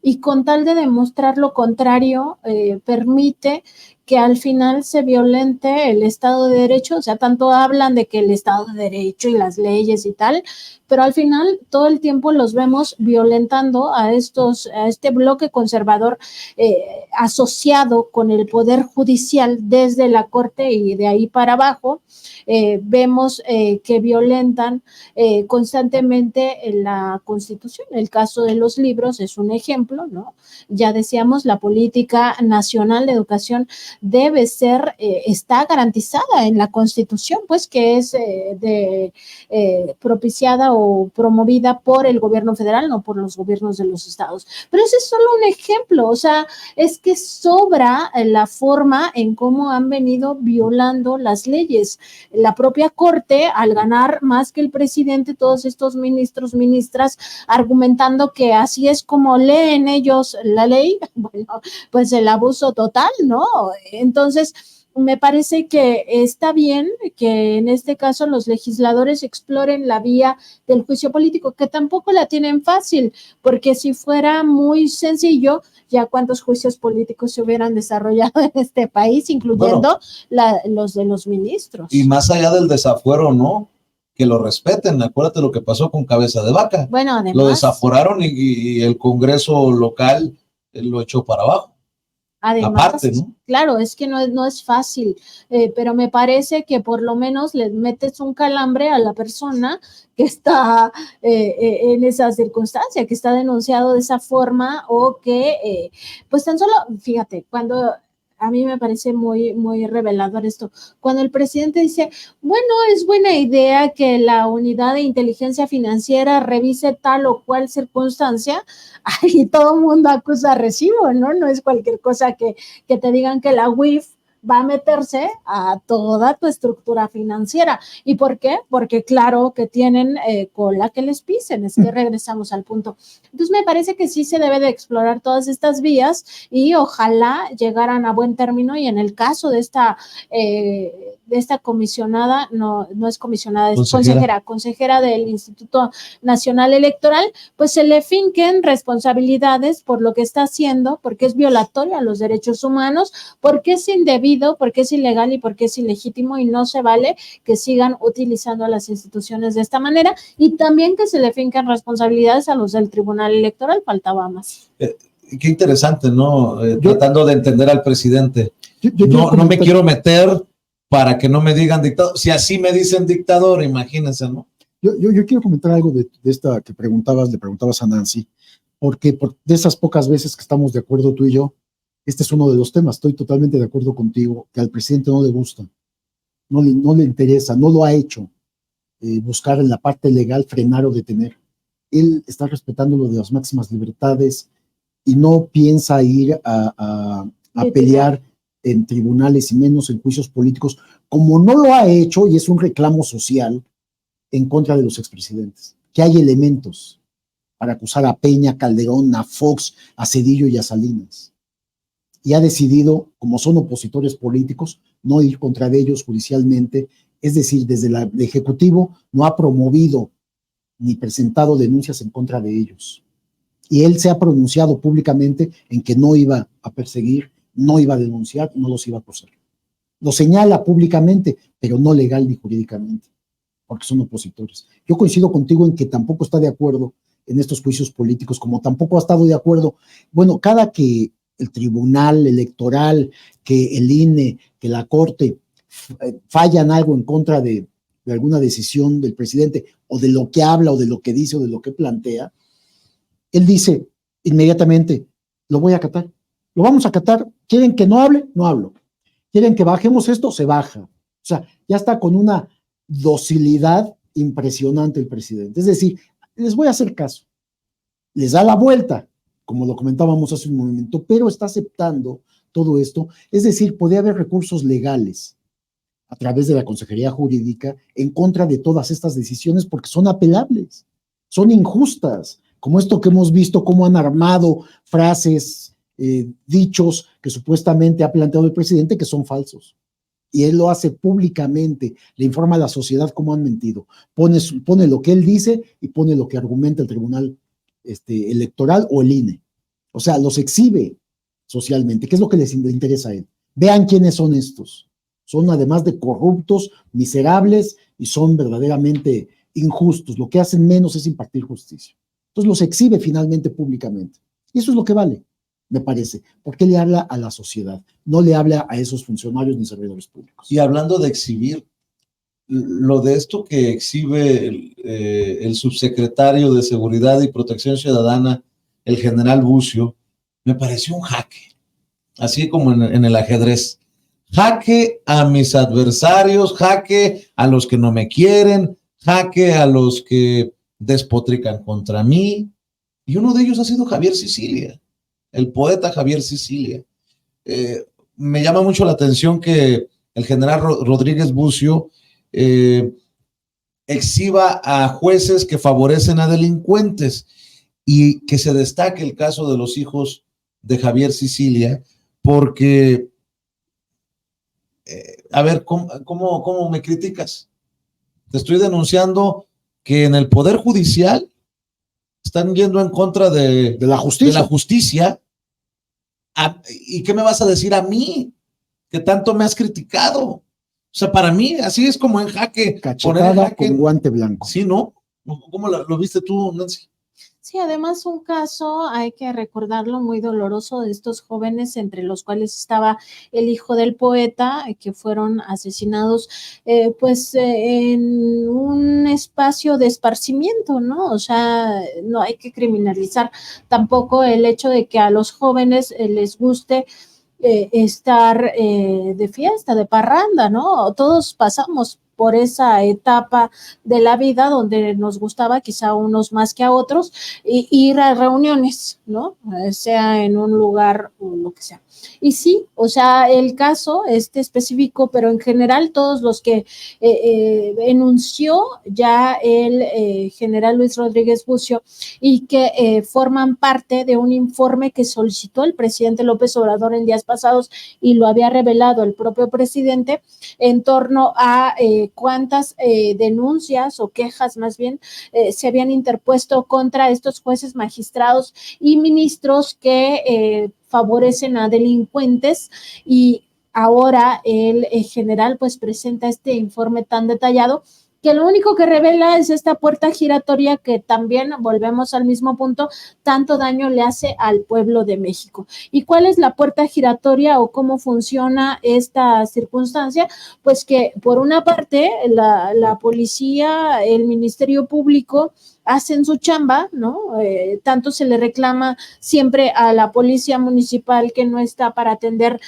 Speaker 2: Y con tal de demostrar lo contrario, permite que al final se violente el Estado de Derecho. O sea, tanto hablan de que el Estado de Derecho y las leyes y tal, pero al final todo el tiempo los vemos violentando a este bloque conservador asociado con el Poder Judicial desde la Corte y de ahí para abajo. Vemos que violentan constantemente la Constitución. El caso de los libros es un ejemplo, ¿no? Ya decíamos, la política nacional de educación debe ser, está garantizada en la Constitución, pues que es propiciada o promovida por el gobierno federal, no por los gobiernos de los estados. Pero ese es solo un ejemplo, o sea, es que sobra la forma en cómo han venido violando las leyes. La propia Corte, al ganar más que el presidente, todos estos ministros, ministras, argumentando que así es como leen ellos la ley, bueno, pues el abuso total, ¿no? Entonces, me parece que está bien que en este caso los legisladores exploren la vía del juicio político, que tampoco la tienen fácil, porque si fuera muy sencillo, ya cuántos juicios políticos se hubieran desarrollado en este país, incluyendo los de los ministros.
Speaker 1: Y más allá del desafuero, ¿no? Que lo respeten. Acuérdate lo que pasó con Cabeza de Vaca.
Speaker 2: Bueno, además,
Speaker 1: lo desaforaron y el Congreso local lo echó para abajo.
Speaker 2: Además,
Speaker 1: aparte, ¿no?
Speaker 2: Claro, es que no es fácil, pero me parece que por lo menos le metes un calambre a la persona que está en esa circunstancia, que está denunciado de esa forma o que, pues tan solo, fíjate, cuando a mí me parece muy, muy revelador esto, cuando el presidente dice, bueno, es buena idea que la unidad de inteligencia financiera revise tal o cual circunstancia, y todo el mundo acusa recibo, ¿no? No es cualquier cosa que te digan que la UIF va a meterse a toda tu estructura financiera. ¿Y por qué? Porque claro que tienen cola que les pisen, es que regresamos al punto. Entonces me parece que sí se debe de explorar todas estas vías y ojalá llegaran a buen término, y en el caso de esta comisionada, no es comisionada, es consejera del Instituto Nacional Electoral, pues se le finquen responsabilidades por lo que está haciendo, porque es violatoria a los derechos humanos, porque es indebido, porque es ilegal y porque es ilegítimo, y no se vale que sigan utilizando a las instituciones de esta manera, y también que se le finquen responsabilidades a los del Tribunal Electoral, faltaba más.
Speaker 1: Qué interesante, ¿no? Tratando de entender al presidente. No me quiero meter para que no me digan dictador. Si así me dicen dictador, imagínense, ¿no?
Speaker 3: Yo quiero comentar algo de esta que le preguntabas a Nancy, porque de esas pocas veces que estamos de acuerdo tú y yo, este es uno de los temas. Estoy totalmente de acuerdo contigo, que al presidente no le gusta, no le interesa, no lo ha hecho, buscar en la parte legal frenar o detener. Él está respetando lo de las máximas libertades y no piensa ir a pelear en tribunales y menos en juicios políticos, como no lo ha hecho, y es un reclamo social en contra de los expresidentes, que hay elementos para acusar a Peña, Calderón, a Fox, a Zedillo y a Salinas. Y ha decidido, como son opositores políticos, no ir contra ellos judicialmente, es decir, desde el Ejecutivo no ha promovido ni presentado denuncias en contra de ellos. Y él se ha pronunciado públicamente en que no iba a perseguir, no iba a denunciar, no los iba a acusar. Lo señala públicamente, pero no legal ni jurídicamente, porque son opositores. Yo coincido contigo en que tampoco está de acuerdo en estos juicios políticos, como tampoco ha estado de acuerdo, bueno, cada que el Tribunal Electoral, que el INE, que la Corte fallan algo en contra de alguna decisión del presidente, o de lo que habla, o de lo que dice, o de lo que plantea, él dice inmediatamente, lo voy a acatar, lo vamos a acatar. ¿Quieren que no hable? No hablo. ¿Quieren que bajemos esto? Se baja. O sea, ya está con una docilidad impresionante el presidente. Es decir, les voy a hacer caso. Les da la vuelta, como lo comentábamos hace un momento, pero está aceptando todo esto. Es decir, podría haber recursos legales a través de la Consejería Jurídica en contra de todas estas decisiones, porque son apelables, son injustas, como esto que hemos visto, cómo han armado frases, dichos que supuestamente ha planteado el presidente que son falsos. Y él lo hace públicamente, le informa a la sociedad cómo han mentido. Pone lo que él dice y pone lo que argumenta el Tribunal Electoral o el INE. O sea, los exhibe socialmente, que es lo que le interesa a él. Vean quiénes son estos. Son además de corruptos, miserables y son verdaderamente injustos. Lo que hacen menos es impartir justicia. Entonces los exhibe finalmente públicamente. Y eso es lo que vale, me parece, porque le habla a la sociedad, no le habla a esos funcionarios ni servidores públicos.
Speaker 1: Y hablando de exhibir, lo de esto que exhibe el subsecretario de Seguridad y Protección Ciudadana, el general Bucio, me pareció un jaque, así como en el ajedrez. Jaque a mis adversarios, jaque a los que no me quieren, jaque a los que despotrican contra mí. Y uno de ellos ha sido Javier Sicilia, el poeta Javier Sicilia. Me llama mucho la atención que el general Rodríguez Bucio exhiba a jueces que favorecen a delincuentes y que se destaque el caso de los hijos de Javier Sicilia, porque, a ver, ¿cómo me criticas? Te estoy denunciando que en el Poder Judicial están yendo en contra de la justicia. ¿Y qué me vas a decir a mí? Que tanto me has criticado. O sea, para mí, así es como en jaque.
Speaker 3: Cachetada con guante blanco.
Speaker 1: Sí, ¿no? ¿Cómo lo viste tú, Nancy?
Speaker 2: Sí, además un caso, hay que recordarlo, muy doloroso de estos jóvenes, entre los cuales estaba el hijo del poeta, que fueron asesinados en un espacio de esparcimiento, ¿no? O sea, no hay que criminalizar tampoco el hecho de que a los jóvenes les guste estar de fiesta, de parranda, ¿no? Todos pasamos por esa etapa de la vida donde nos gustaba, quizá a unos más que a otros, ir a reuniones, ¿no? Sea en un lugar o lo que sea. Y sí, o sea, el caso específico, pero en general todos los que enunció ya el general Luis Rodríguez Bucio y que forman parte de un informe que solicitó el presidente López Obrador en días pasados y lo había revelado el propio presidente en torno a cuántas denuncias o quejas más bien se habían interpuesto contra estos jueces, magistrados y ministros que favorecen a delincuentes, y ahora el general pues presenta este informe tan detallado que lo único que revela es esta puerta giratoria que también, volvemos al mismo punto, tanto daño le hace al pueblo de México. ¿Y cuál es la puerta giratoria o cómo funciona esta circunstancia? Pues que por una parte la policía, el Ministerio Público hacen su chamba, ¿no? Tanto se le reclama siempre a la policía municipal que no está para atender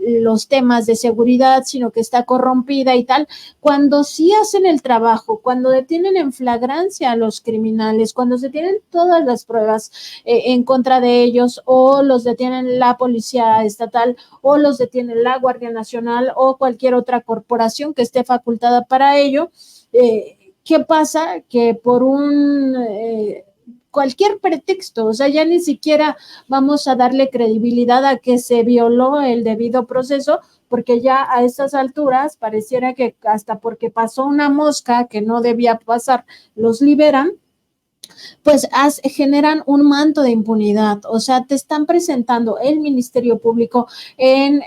Speaker 2: los temas de seguridad, sino que está corrompida y tal, cuando sí hacen el trabajo, cuando detienen en flagrancia a los criminales, cuando se tienen todas las pruebas en contra de ellos, o los detienen la policía estatal, o los detiene la Guardia Nacional, o cualquier otra corporación que esté facultada para ello, ¿qué pasa? Que por cualquier pretexto, o sea, ya ni siquiera vamos a darle credibilidad a que se violó el debido proceso, porque ya a estas alturas pareciera que hasta porque pasó una mosca que no debía pasar, los liberan, pues generan un manto de impunidad. O sea, te están presentando el Ministerio Público en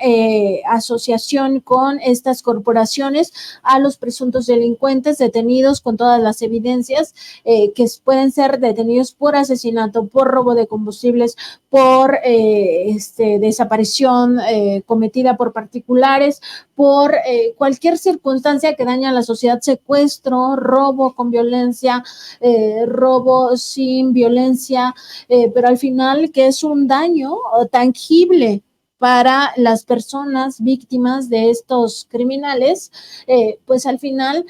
Speaker 2: asociación con estas corporaciones a los presuntos delincuentes detenidos con todas las evidencias que pueden ser detenidos por asesinato, por robo de combustibles, por desaparición cometida por particulares, por cualquier circunstancia que daña a la sociedad, secuestro, robo con violencia, robo sin violencia, pero al final que es un daño tangible para las personas víctimas de estos criminales, pues al final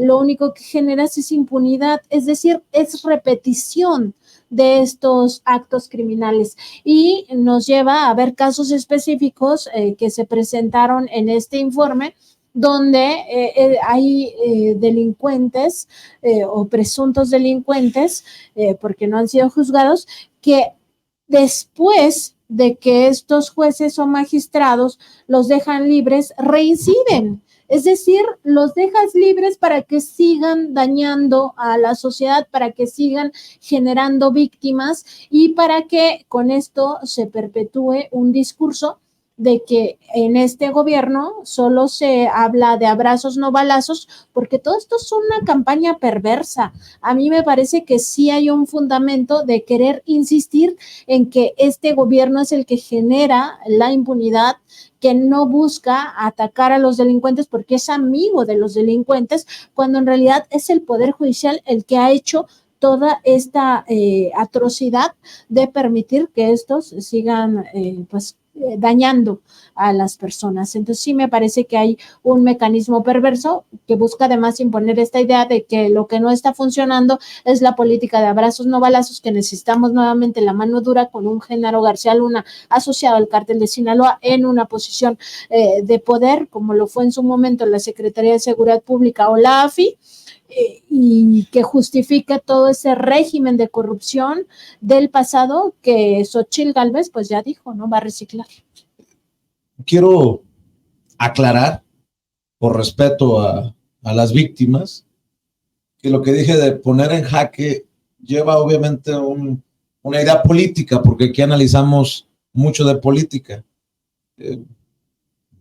Speaker 2: lo único que genera es impunidad, es decir, es repetición de estos actos criminales, y nos lleva a ver casos específicos que se presentaron en este informe, donde hay delincuentes o presuntos delincuentes, porque no han sido juzgados, que después de que estos jueces o magistrados los dejan libres, reinciden. Es decir, los dejas libres para que sigan dañando a la sociedad, para que sigan generando víctimas y para que con esto se perpetúe un discurso de que en este gobierno solo se habla de abrazos, no balazos, porque todo esto es una campaña perversa. A mí me parece que sí hay un fundamento de querer insistir en que este gobierno es el que genera la impunidad, que no busca atacar a los delincuentes porque es amigo de los delincuentes, cuando en realidad es el Poder Judicial el que ha hecho toda esta atrocidad de permitir que estos sigan dañando a las personas. Entonces sí me parece que hay un mecanismo perverso que busca además imponer esta idea de que lo que no está funcionando es la política de abrazos no balazos, que necesitamos nuevamente la mano dura con un Genaro García Luna asociado al cártel de Sinaloa en una posición de poder, como lo fue en su momento la Secretaría de Seguridad Pública o la AFI, y que justifique todo ese régimen de corrupción del pasado que Xóchitl Gálvez pues ya dijo, ¿no? Va a reciclar.
Speaker 1: Quiero aclarar, por respeto a las víctimas, que lo que dije de poner en jaque lleva obviamente una idea política, porque aquí analizamos mucho de política.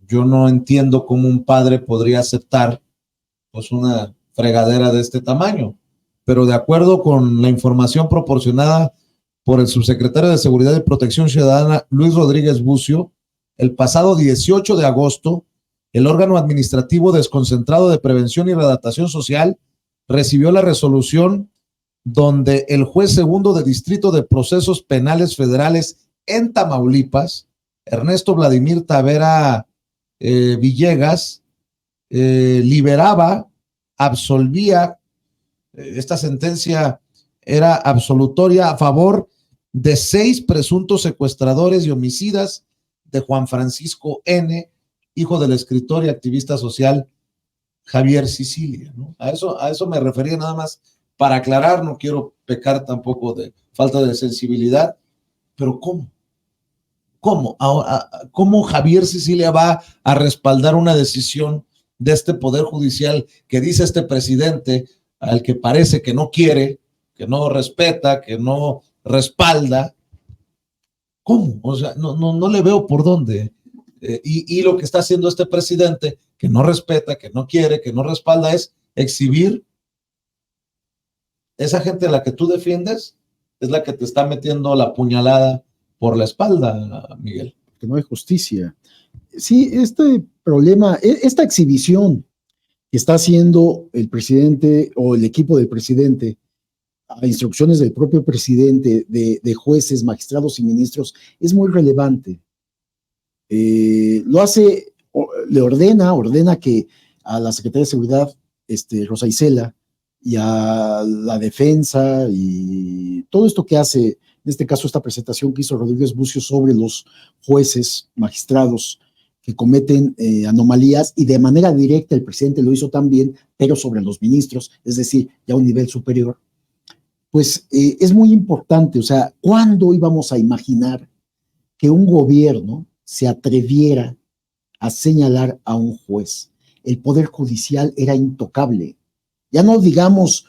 Speaker 1: Yo no entiendo cómo un padre podría aceptar pues una fregadera de este tamaño, pero de acuerdo con la información proporcionada por el subsecretario de Seguridad y Protección Ciudadana, Luis Rodríguez Bucio, el pasado 18 de agosto, el órgano administrativo desconcentrado de prevención y readaptación social recibió la resolución donde el juez segundo de Distrito de Procesos Penales Federales en Tamaulipas, Ernesto Vladimir Tavera Villegas, liberaba, absolvía, esta sentencia era absolutoria a favor de 6 presuntos secuestradores y homicidas de Juan Francisco N., hijo del escritor y activista social Javier Sicilia, ¿no? A eso me refería nada más para aclarar, no quiero pecar tampoco de falta de sensibilidad, pero ¿cómo? ¿Cómo Javier Sicilia va a respaldar una decisión de este Poder Judicial que dice este presidente, al que parece que no quiere, que no respeta, que no respalda? ¿Cómo? O sea, no le veo por dónde. Y lo que está haciendo este presidente, que no respeta, que no quiere, que no respalda, es exhibir esa gente a la que tú defiendes, es la que te está metiendo la puñalada por la espalda, Miguel.
Speaker 3: Que no hay justicia. Sí, este problema, esta exhibición que está haciendo el presidente o el equipo del presidente a instrucciones del propio presidente de jueces, magistrados y ministros es muy relevante. Lo hace, le ordena que a la Secretaría de Seguridad, Rosa Isela, y a la defensa y todo esto que hace, en este caso esta presentación que hizo Rodríguez Bucio sobre los jueces, magistrados que cometen anomalías, y de manera directa el presidente lo hizo también, pero sobre los ministros, es decir, ya a un nivel superior, pues es muy importante. O sea, ¿cuándo íbamos a imaginar que un gobierno se atreviera a señalar a un juez? El Poder Judicial era intocable. Ya no digamos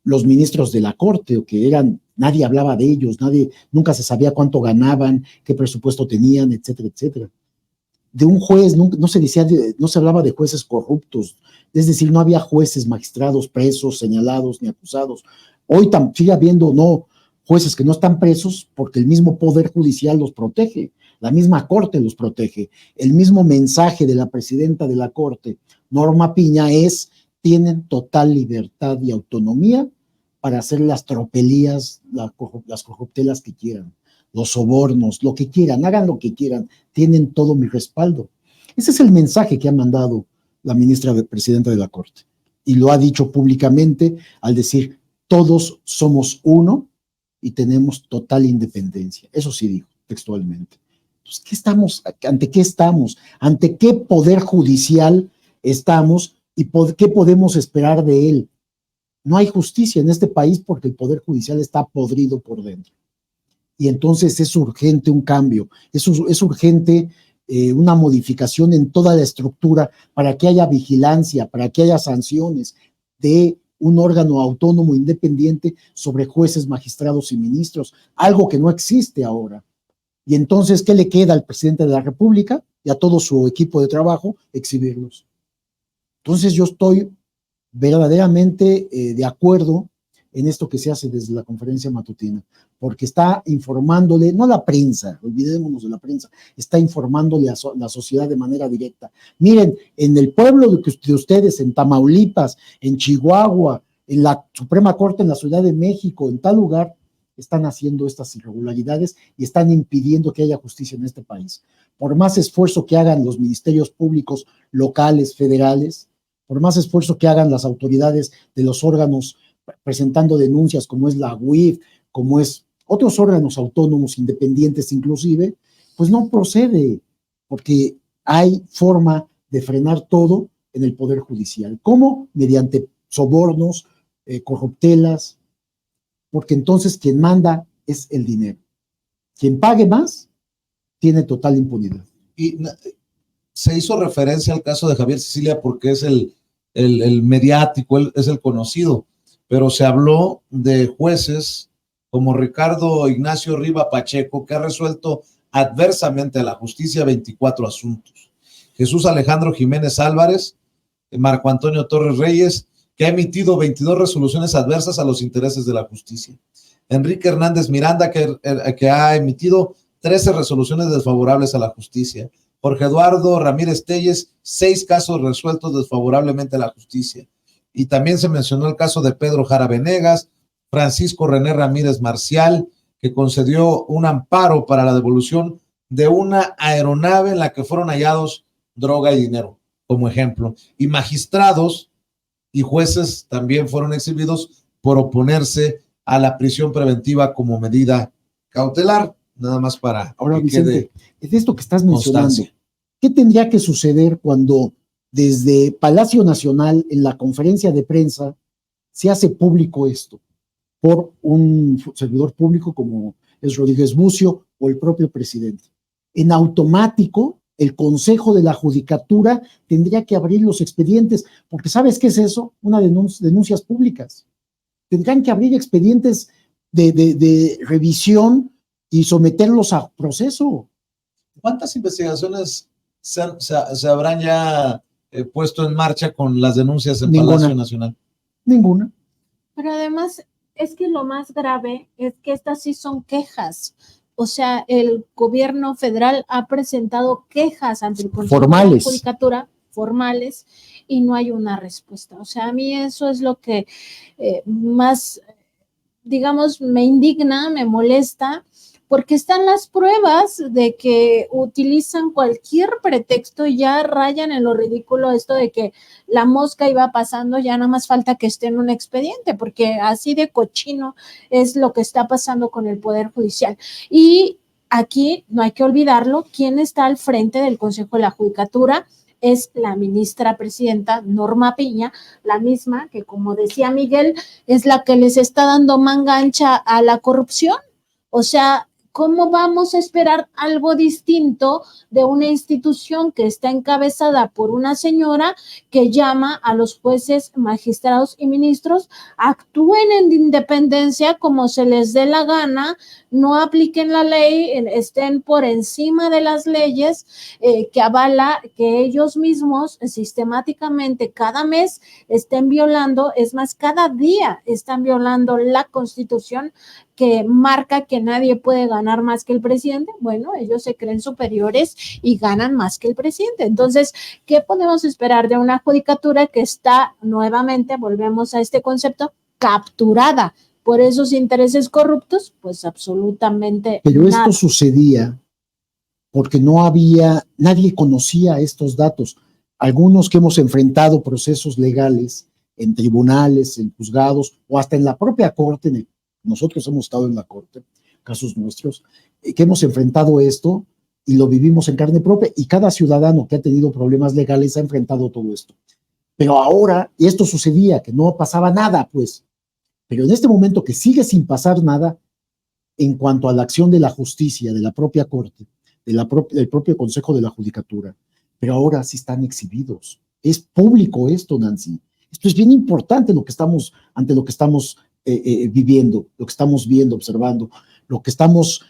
Speaker 3: los ministros de la Corte, o que eran, nadie hablaba de ellos, nunca se sabía cuánto ganaban, qué presupuesto tenían, etcétera, etcétera. De un juez no se hablaba de jueces corruptos, es decir, no había jueces, magistrados presos, señalados ni acusados. Hoy sigue habiendo jueces que no están presos porque el mismo Poder Judicial los protege, la misma Corte los protege. El mismo mensaje de la presidenta de la Corte, Norma Piña, tienen total libertad y autonomía para hacer las tropelías, las corruptelas que quieran, los sobornos, lo que quieran, hagan lo que quieran, tienen todo mi respaldo. Ese es el mensaje que ha mandado la presidenta de la Corte, y lo ha dicho públicamente al decir: todos somos uno y tenemos total independencia. Eso sí dijo textualmente. Entonces, ¿ante qué estamos? ¿Ante qué Poder Judicial estamos? ¿Y qué podemos esperar de él? No hay justicia en este país porque el Poder Judicial está podrido por dentro. Y entonces es urgente un cambio, es urgente una modificación en toda la estructura para que haya vigilancia, para que haya sanciones de un órgano autónomo independiente sobre jueces, magistrados y ministros, algo que no existe ahora. Y entonces, ¿qué le queda al presidente de la República y a todo su equipo de trabajo? Exhibirlos. Entonces yo estoy verdaderamente de acuerdo en esto que se hace desde la conferencia matutina, porque está informándole, no la prensa, olvidémonos de la prensa, está informándole a la sociedad de manera directa. Miren, en el pueblo de ustedes, en Tamaulipas, en Chihuahua, en la Suprema Corte en la Ciudad de México, en tal lugar, están haciendo estas irregularidades y están impidiendo que haya justicia en este país. Por más esfuerzo que hagan los ministerios públicos locales, federales, por más esfuerzo que hagan las autoridades de los órganos presentando denuncias como es la UIF, como es otros órganos autónomos, independientes inclusive, pues no procede, porque hay forma de frenar todo en el Poder Judicial. ¿Cómo? Mediante sobornos, corruptelas, porque entonces quien manda es el dinero. Quien pague más tiene total impunidad.
Speaker 1: Y se hizo referencia al caso de Javier Sicilia porque es el mediático, es el conocido, pero se habló de jueces como Ricardo Ignacio Riva Pacheco, que ha resuelto adversamente a la justicia 24 asuntos. Jesús Alejandro Jiménez Álvarez, Marco Antonio Torres Reyes, que ha emitido 22 resoluciones adversas a los intereses de la justicia. Enrique Hernández Miranda, que ha emitido 13 resoluciones desfavorables a la justicia. Jorge Eduardo Ramírez Telles, 6 casos resueltos desfavorablemente a la justicia. Y también se mencionó el caso de Pedro Jara Venegas, Francisco René Ramírez Marcial, que concedió un amparo para la devolución de una aeronave en la que fueron hallados droga y dinero, como ejemplo. Y magistrados y jueces también fueron exhibidos por oponerse a la prisión preventiva como medida cautelar, nada más para
Speaker 3: ahora,
Speaker 1: que
Speaker 3: Vicente,
Speaker 1: quede
Speaker 3: de esto que estás mencionando,
Speaker 1: constancia.
Speaker 3: ¿qué tendría que suceder cuando desde Palacio Nacional en la conferencia de prensa se hace público esto por un servidor público como es Rodríguez Bucio o el propio presidente? En automático, el Consejo de la Judicatura tendría que abrir los expedientes, porque ¿sabes qué es eso? Una denuncias públicas. Tendrán que abrir expedientes de revisión y someterlos a proceso.
Speaker 1: ¿Cuántas investigaciones se habrán ya puesto en marcha con las denuncias en
Speaker 3: Ninguna.
Speaker 1: Palacio Nacional?
Speaker 3: Ninguna.
Speaker 2: Pero además es que lo más grave es que estas sí son quejas. O sea, el gobierno federal ha presentado quejas ante el Consejo de la Judicatura formales y no hay una respuesta. O sea, a mí eso es lo que más, digamos, me indigna, me molesta, porque están las pruebas de que utilizan cualquier pretexto y ya rayan en lo ridículo esto de que la mosca iba pasando, ya nada más falta que esté en un expediente, porque así de cochino es lo que está pasando con el Poder Judicial. Y aquí no hay que olvidarlo, ¿quién está al frente del Consejo de la Judicatura? Es la ministra presidenta Norma Piña, la misma que, como decía Miguel, es la que les está dando manga ancha a la corrupción. O sea, ¿cómo vamos a esperar algo distinto de una institución que está encabezada por una señora que llama a los jueces, magistrados y ministros, actúen en independencia como se les dé la gana, no apliquen la ley, estén por encima de las leyes que avala que ellos mismos sistemáticamente cada mes estén violando, es más, cada día están violando la Constitución que marca que nadie puede ganar más que el presidente? Bueno, ellos se creen superiores y ganan más que el presidente. Entonces, ¿qué podemos esperar de una judicatura que está nuevamente, volvemos a este concepto, capturada por esos intereses corruptos? Pues absolutamente
Speaker 3: Pero
Speaker 2: nada.
Speaker 3: esto sucedía porque nadie conocía estos datos. Algunos que hemos enfrentado procesos legales en tribunales, en juzgados o hasta en la propia corte, nosotros hemos estado en la corte, casos nuestros, que hemos enfrentado esto y lo vivimos en carne propia, y cada ciudadano que ha tenido problemas legales ha enfrentado todo esto. Pero ahora, y esto sucedía, que no pasaba nada, pues, pero en este momento que sigue sin pasar nada en cuanto a la acción de la justicia, de la propia corte, del propio Consejo de la Judicatura, pero ahora sí están exhibidos. Es público esto, Nancy. Esto es bien importante ante lo que estamos viviendo, lo que estamos viendo, observando. lo que estamos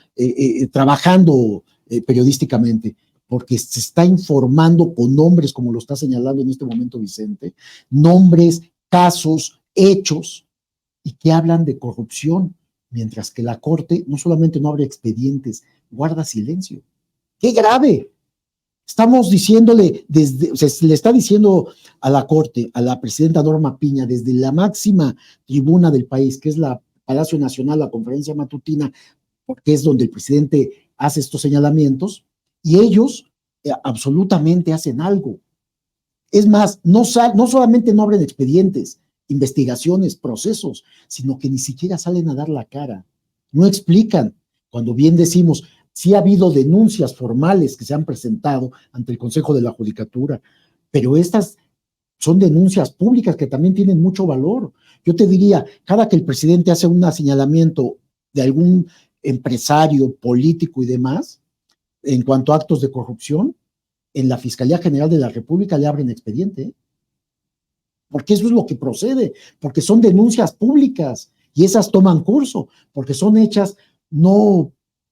Speaker 3: trabajando periodísticamente, porque se está informando con nombres, como lo está señalando en este momento Vicente, nombres, casos, hechos, y que hablan de corrupción, mientras que la Corte no solamente no abre expedientes, guarda silencio. ¡Qué grave! Estamos diciéndole, se le está diciendo a la Corte, a la presidenta Norma Piña, desde la máxima tribuna del país, que es la Palacio Nacional, la conferencia matutina, porque es donde el presidente hace estos señalamientos, y ellos absolutamente hacen algo. Es más, no solamente no abren expedientes, investigaciones, procesos, sino que ni siquiera salen a dar la cara, no explican. Cuando bien decimos, sí ha habido denuncias formales que se han presentado ante el Consejo de la Judicatura, pero estas son denuncias públicas que también tienen mucho valor. Yo te diría, cada que el presidente hace un señalamiento de algún empresario, político y demás, en cuanto a actos de corrupción, en la Fiscalía General de la República le abren expediente, porque eso es lo que procede, porque son denuncias públicas y esas toman curso, porque son hechas no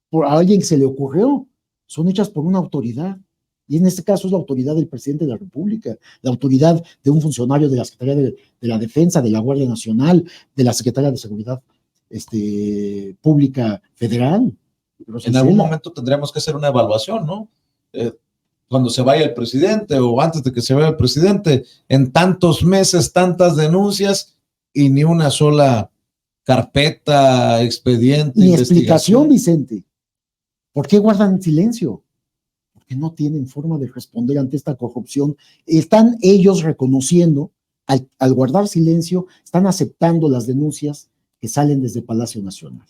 Speaker 3: por alguien que se le ocurrió, son hechas por una autoridad, y en este caso es la autoridad del presidente de la República, la autoridad de un funcionario de la Secretaría de la Defensa, de la Guardia Nacional, de la Secretaría de Seguridad Pública Federal.
Speaker 1: En algún momento tendremos que hacer una evaluación, ¿no? Cuando se vaya el presidente o antes de que se vaya el presidente, en tantos meses, tantas denuncias y ni una sola carpeta, expediente,
Speaker 3: ni explicación, Vicente. ¿Por qué guardan silencio? Porque no tienen forma de responder ante esta corrupción. Están ellos reconociendo, al guardar silencio, están aceptando las denuncias que salen desde Palacio Nacional.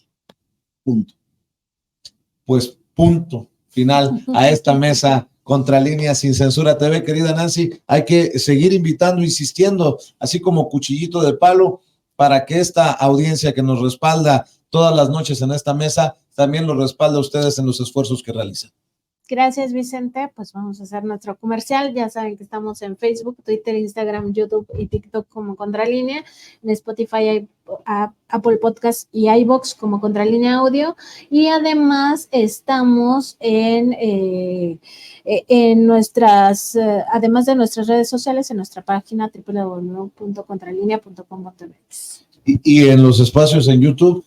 Speaker 3: Punto.
Speaker 1: Pues punto final a esta mesa Contralínea Sin Censura TV, querida Nancy. Hay que seguir invitando, insistiendo, así como cuchillito de palo, para que esta audiencia que nos respalda todas las noches en esta mesa, también lo respalde a ustedes en los esfuerzos que realizan.
Speaker 2: Gracias, Vicente. Pues vamos a hacer nuestro comercial. Ya saben que estamos en Facebook, Twitter, Instagram, YouTube y TikTok como Contralínea, en Spotify, Apple Podcast y iVoox como Contralínea Audio. Y además estamos en nuestras, además de nuestras redes sociales, en nuestra página www.contralinea.com.mx.
Speaker 1: Y en los espacios en YouTube.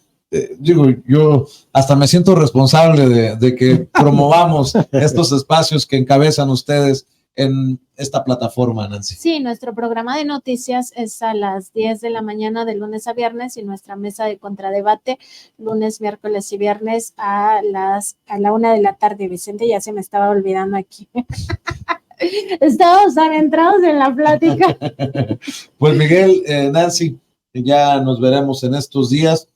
Speaker 1: Digo, yo hasta me siento responsable de que promovamos estos espacios que encabezan ustedes en esta plataforma, Nancy.
Speaker 2: Sí, nuestro programa de noticias es a las 10 de la mañana de lunes a viernes y nuestra mesa de contradebate lunes, miércoles y viernes a la 1 de la tarde. Vicente, ya se me estaba olvidando aquí. Estábamos tan entrados en la plática.
Speaker 1: Pues Miguel, Nancy, ya nos veremos en estos días,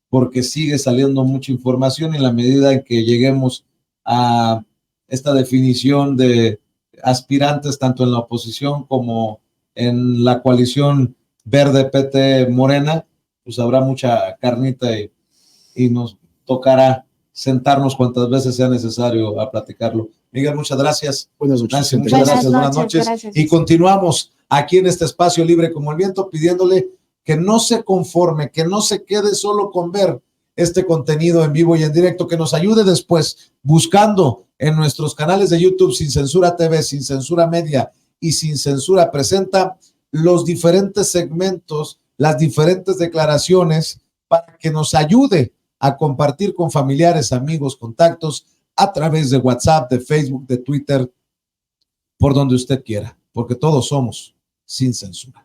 Speaker 1: porque sigue saliendo mucha información y en la medida en que lleguemos a esta definición de aspirantes tanto en la oposición como en la coalición Verde PT Morena, pues habrá mucha carnita y nos tocará sentarnos cuantas veces sea necesario a platicarlo. Miguel, muchas gracias.
Speaker 3: Buenas noches.
Speaker 1: Nancy, muchas gracias. Buenas noches. Gracias. Y continuamos aquí en este espacio libre como el viento, pidiéndole que no se conforme, que no se quede solo con ver este contenido en vivo y en directo, que nos ayude después buscando en nuestros canales de YouTube Sin Censura TV, Sin Censura Media y Sin Censura Presenta los diferentes segmentos, las diferentes declaraciones para que nos ayude a compartir con familiares, amigos, contactos a través de WhatsApp, de Facebook, de Twitter, por donde usted quiera, porque todos somos sin censura.